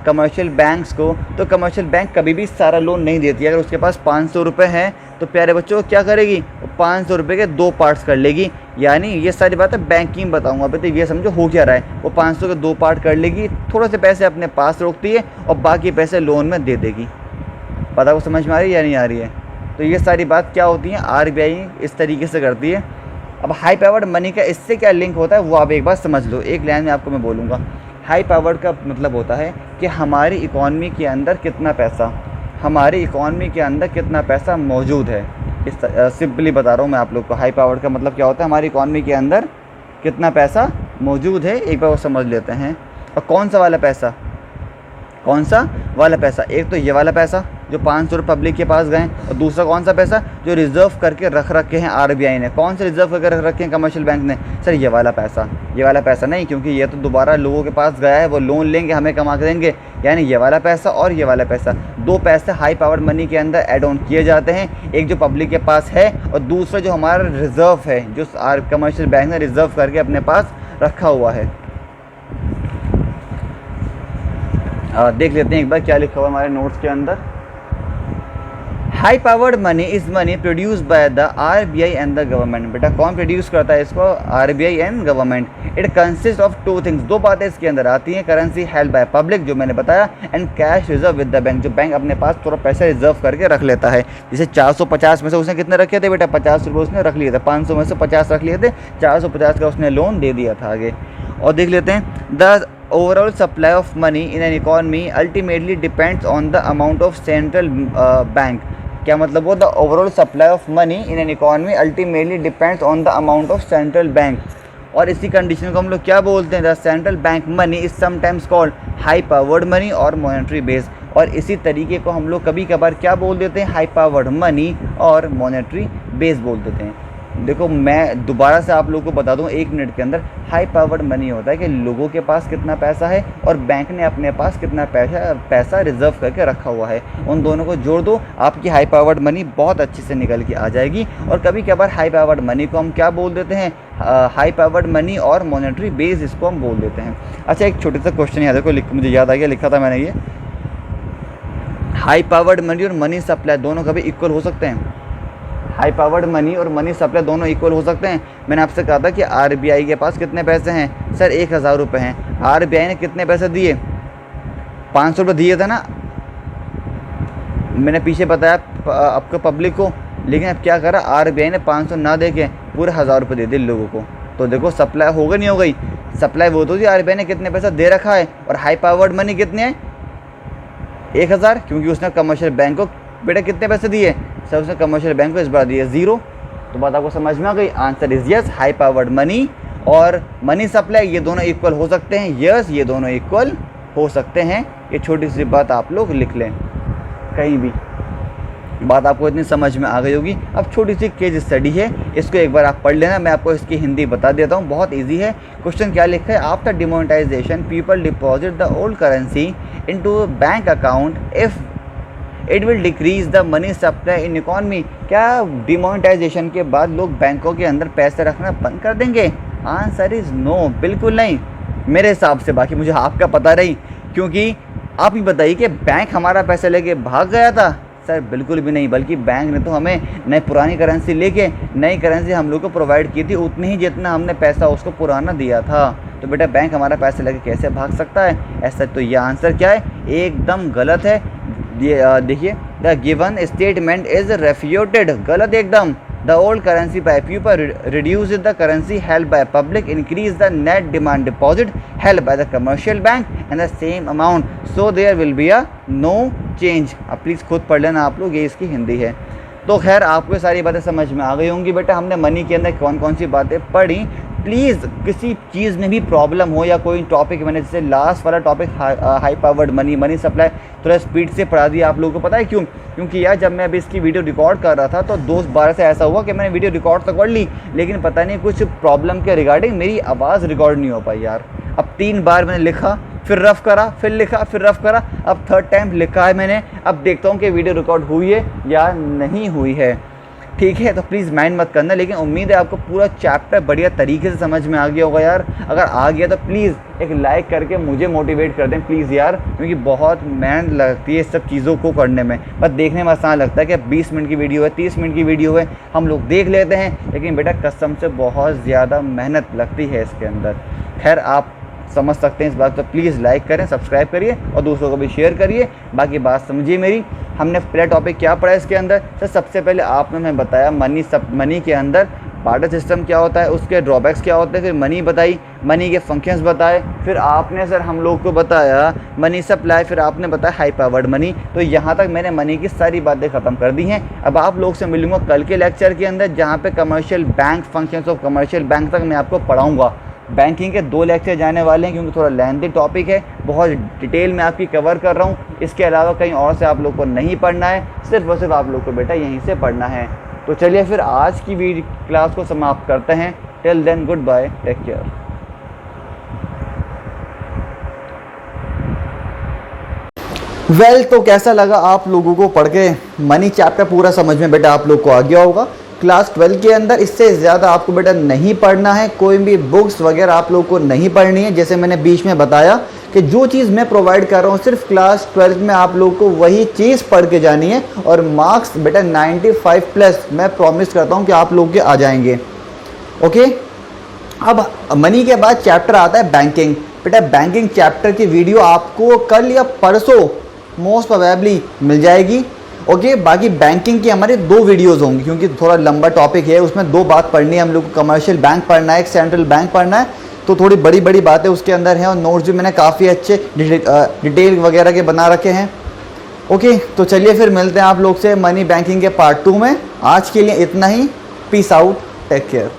कमर्शियल बैंक्स को, तो कमर्शियल बैंक कभी भी सारा लोन नहीं देती है। अगर उसके पास 500 रुपये हैं तो प्यारे बच्चों क्या करेगी, 500 रुपये के 2 पार्ट्स कर लेगी। यानी ये सारी बातें बैंकिंग बताऊंगा अभी, तो ये समझो हो क्या रहा है। वो 500 के 2 पार्ट कर लेगी, थोड़े से पैसे अपने पास रोकती है और बाकी पैसे लोन में दे देगी। पता को समझ में आ रही है या नहीं आ रही है? तो ये सारी बात क्या होती है, आरबीआई इस तरीके से करती है। अब हाई पावर्ड मनी का इससे क्या लिंक होता है वो आप एक बार समझ लो, एक लाइन में आपको मैं बोलूँगा। हाई पावर्ड का मतलब होता है कि हमारी इकॉनमी के अंदर कितना पैसा, हमारी इकॉनमी के अंदर कितना पैसा मौजूद है। इस सिंपली बता रहा हूँ मैं आप लोग को, हाई पावर्ड का मतलब क्या होता है, हमारी इकॉनमी के अंदर कितना पैसा मौजूद है, एक बार वो समझ लेते हैं। और कौन सा वाला पैसा, कौन सा वाला पैसा, एक तो ये वाला पैसा जो 500 रुपये पब्लिक के पास गए, और दूसरा कौन सा पैसा जो रिज़र्व करके रख रखे हैं आरबीआई ने। कौन से रिज़र्व करके रख रखे हैं कमर्शियल बैंक ने? सर ये वाला पैसा, ये वाला पैसा नहीं, क्योंकि ये तो दोबारा लोगों के पास गया है, वो लोन लेंगे हमें कमा के देंगे। यानी ये वाला पैसा और ये वाला पैसा, 2 पैसे हाई पावर मनी के अंदर एड ऑन किए जाते हैं। एक जो पब्लिक के पास है और दूसरा जो हमारा रिज़र्व है, जो कमर्शियल बैंक ने रिज़र्व करके अपने पास रखा हुआ है। देख लेते हैं एक बार क्या लिखा हुआ हमारे नोट्स के अंदर। High powered money is money produce by the RBI and the government. बेटा कौन प्रोड्यूस करता है इसको? RBI and government. It consist of 2 things, 2 बातें इसके अंदर आती हैं। करेंसी हेल्ड बाय पब्लिक जो मैंने बताया, and cash reserve with the bank, जो बैंक अपने पास थोड़ा पैसा रिजर्व करके रख लेता है। जैसे 450 में से उसने कितने रखे थे बेटा? 50 रुपये उसने रख लिए थे, 500 में से 50 रख लिए थे, 450 का उसने लोन दे दिया था आगे। और देख लेते हैं, the overall supply of money in an economy ultimately depends on the amount of central bank। क्या मतलब वो? The overall supply of money in an economy ultimately depends on the amount of central bank. और इसी condition को हम लोग क्या बोलते हैं? The central bank money is sometimes called high powered money और मॉनेटरी बेस। और इसी तरीके को हम लोग कभी कभार क्या बोल देते हैं? हाई पावर्ड मनी और मॉनेटरी बेस बोल देते हैं। देखो मैं दोबारा से आप लोगों को बता दूं 1 मिनट के अंदर, हाई पावर्ड मनी होता है कि लोगों के पास कितना पैसा है और बैंक ने अपने पास कितना पैसा रिजर्व करके रखा हुआ है। उन दोनों को जोड़ दो, आपकी हाई पावर्ड मनी बहुत अच्छे से निकल के आ जाएगी। और कभी कभार हाई पावर्ड मनी को हम क्या बोल देते हैं? हाई पावर्ड मनी और मॉनेटरी बेस, इसको हम बोल देते हैं। अच्छा एक छोटा सा क्वेश्चन याद देखो, मुझे याद आ गया, लिखा था मैंने ये। हाई पावर्ड मनी और मनी सप्लाई दोनों कभी इक्वल हो सकते हैं? हाई पावर्ड मनी और मनी सप्लाई दोनों इक्वल हो सकते हैं? मैंने आपसे कहा था कि आरबीआई के पास कितने पैसे हैं? सर 1000 रुपये हैं। आरबीआई ने कितने पैसे दिए? 500 रुपये दिए थे ना, मैंने पीछे बताया आपको पब्लिक को। लेकिन अब क्या करा आरबीआई ने? 500 ना दे के पूरे 1000 रुपये दे दिए लोगों को। तो देखो सप्लाई हो गई नहीं हो गई? सप्लाई वो तो थी, आरबीआई ने कितने पैसा दे रखा है। और हाई पावर्ड मनी कितने हैं? 1000, क्योंकि उसने कमर्शियल बैंक को बेटा कितने पैसे दिए? सर उसने कमर्शियल बैंक को इस बार दिए 0। तो बात आपको समझ में आ गई? Answer is yes, high powered money और मनी सप्लाई ये दोनों इक्वल हो सकते हैं। यस ये दोनों इक्वल हो सकते हैं। ये छोटी सी बात आप लोग लिख लें कहीं भी, बात आपको इतनी समझ में आ गई होगी। अब छोटी सी केस स्टडी है, इसको एक बार आप पढ़ लेना, मैं आपको इसकी हिंदी बता देता हूँ, बहुत इजी है। क्वेश्चन क्या लिखा है? After demonetisation people deposit the old currency into bank account if it will decrease the money supply in economy. क्या डिमोनेटाइजेशन के बाद लोग बैंकों के अंदर पैसे रखना बंद कर देंगे? आंसर इज़ नो, बिल्कुल नहीं मेरे हिसाब से। बाकी मुझे आपका पता नहीं, क्योंकि आप ही बताइए कि बैंक हमारा पैसा लेके भाग गया था? सर बिल्कुल भी नहीं, बल्कि बैंक ने तो हमें नई पुरानी करेंसी लेके नई करेंसी हम लोग को प्रोवाइड की थी, उतनी ही जितना हमने पैसा उसको पुराना दिया था। तो बेटा बैंक हमारा पैसा लेके कैसे भाग सकता है? ऐसा तो ये आंसर क्या है? एकदम गलत है। ये देखिए, the given statement is refuted, गलत एकदम। The old currency by people reduce the currency held by public, increase the net demand deposit held by the commercial bank and the same amount, so there will be a no change. अब please खुद पढ़ लेना आप लोग, ये इसकी हिंदी है। तो खैर आपको सारी बातें समझ में आ गई होंगी। बेटा हमने मनी के अंदर कौन कौन सी बातें पढ़ी। प्लीज़ किसी चीज़ में भी प्रॉब्लम हो या कोई टॉपिक, मैंने जैसे लास्ट वाला topic high powered money, money supply थोड़ा स्पीड से पढ़ा दिया आप लोगों को। पता है क्यों? क्योंकि यार जब मैं अभी इसकी वीडियो रिकॉर्ड कर रहा था तो दोस्त बार से ऐसा हुआ कि मैंने वीडियो रिकॉर्ड तो कर ली, लेकिन पता नहीं कुछ प्रॉब्लम के रिगार्डिंग मेरी आवाज़ रिकॉर्ड नहीं हो पाई यार। अब 3 बार मैंने लिखा, फिर रफ़ करा, फिर लिखा, फिर रफ़ करा, अब 3rd टाइम लिखा है मैंने। अब देखता हूँ कि वीडियो रिकॉर्ड हुई है या नहीं हुई है। ठीक है, तो प्लीज़ माइंड मत करना, लेकिन उम्मीद है आपको पूरा चैप्टर बढ़िया तरीके से समझ में आ गया होगा यार। अगर आ गया तो प्लीज़ एक लाइक करके मुझे मोटिवेट कर दें प्लीज़ यार, क्योंकि बहुत मेहनत लगती है इस सब चीज़ों को करने में। बस देखने में आसान लगता है कि 20 मिनट की वीडियो है, 30 मिनट की वीडियो है, हम लोग देख लेते हैं, लेकिन बेटा कसम से बहुत ज़्यादा मेहनत लगती है इसके अंदर। खैर आप समझ सकते हैं इस बात, तो प्लीज़ लाइक करें, सब्सक्राइब करिए और दूसरों को भी शेयर करिए। बाकी बात समझिए मेरी। हमने पहला टॉपिक क्या पढ़ा इसके अंदर? सर सबसे पहले आपने हमें बताया मनी के अंदर बार्टर सिस्टम क्या होता है, उसके ड्रॉबैक्स क्या होते हैं, फिर मनी बताई, मनी के फंक्शंस बताए, फिर आपने सर हम लोग को बताया मनी सप्लाई, फिर आपने बताया हाई पावर्ड मनी। तो यहाँ तक मैंने मनी की सारी बातें ख़त्म कर दी हैं। अब आप लोग से मिलूँगा कल के लेक्चर के अंदर, जहाँ पे commercial bank functions of commercial bank तक मैं आपको पढ़ाऊँगा। बैंकिंग के 2 लेक्चर जाने वाले हैं, क्योंकि थोड़ा लेंथी टॉपिक है, बहुत डिटेल में आपकी कवर कर रहा हूँ। इसके अलावा कहीं और से आप लोग को नहीं पढ़ना है, सिर्फ और सिर्फ आप लोग को बेटा यहीं से पढ़ना है। तो चलिए फिर आज की क्लास को समाप्त करते हैं। Till then good bye, take care. Well, तो कैसा लगा आप लोगों को पढ़ के? मनी चैप्टर पूरा समझ में बेटा आप लोग को आ गया होगा। क्लास 12 के अंदर इससे ज़्यादा आपको बेटा नहीं पढ़ना है, कोई भी बुक्स वगैरह आप लोग को नहीं पढ़नी है। जैसे मैंने बीच में बताया कि जो चीज़ मैं प्रोवाइड कर रहा हूँ सिर्फ क्लास 12 में आप लोग को वही चीज़ पढ़ के जानी है, और मार्क्स बेटा 95+ मैं प्रॉमिस करता हूँ कि आप लोग के आ जाएंगे। ओके, अब मनी के बाद चैप्टर आता है बैंकिंग। बेटा बैंकिंग चैप्टर की वीडियो आपको कल या परसों मोस्ट प्रोबेबली मिल जाएगी। ओके, बाकी बैंकिंग की हमारी 2 वीडियोस होंगी, क्योंकि थोड़ा लंबा टॉपिक है, उसमें 2 बात पढ़नी है हम लोग को। कमर्शियल बैंक पढ़ना है, एक सेंट्रल बैंक पढ़ना है, तो थोड़ी बड़ी बड़ी बातें उसके अंदर हैं, और नोट्स भी मैंने काफ़ी अच्छे डिटेल वगैरह के बना रखे हैं। ओके, तो चलिए फिर मिलते हैं आप लोग से मनी बैंकिंग के पार्ट 2 में। आज के लिए इतना ही। Peace out, take care.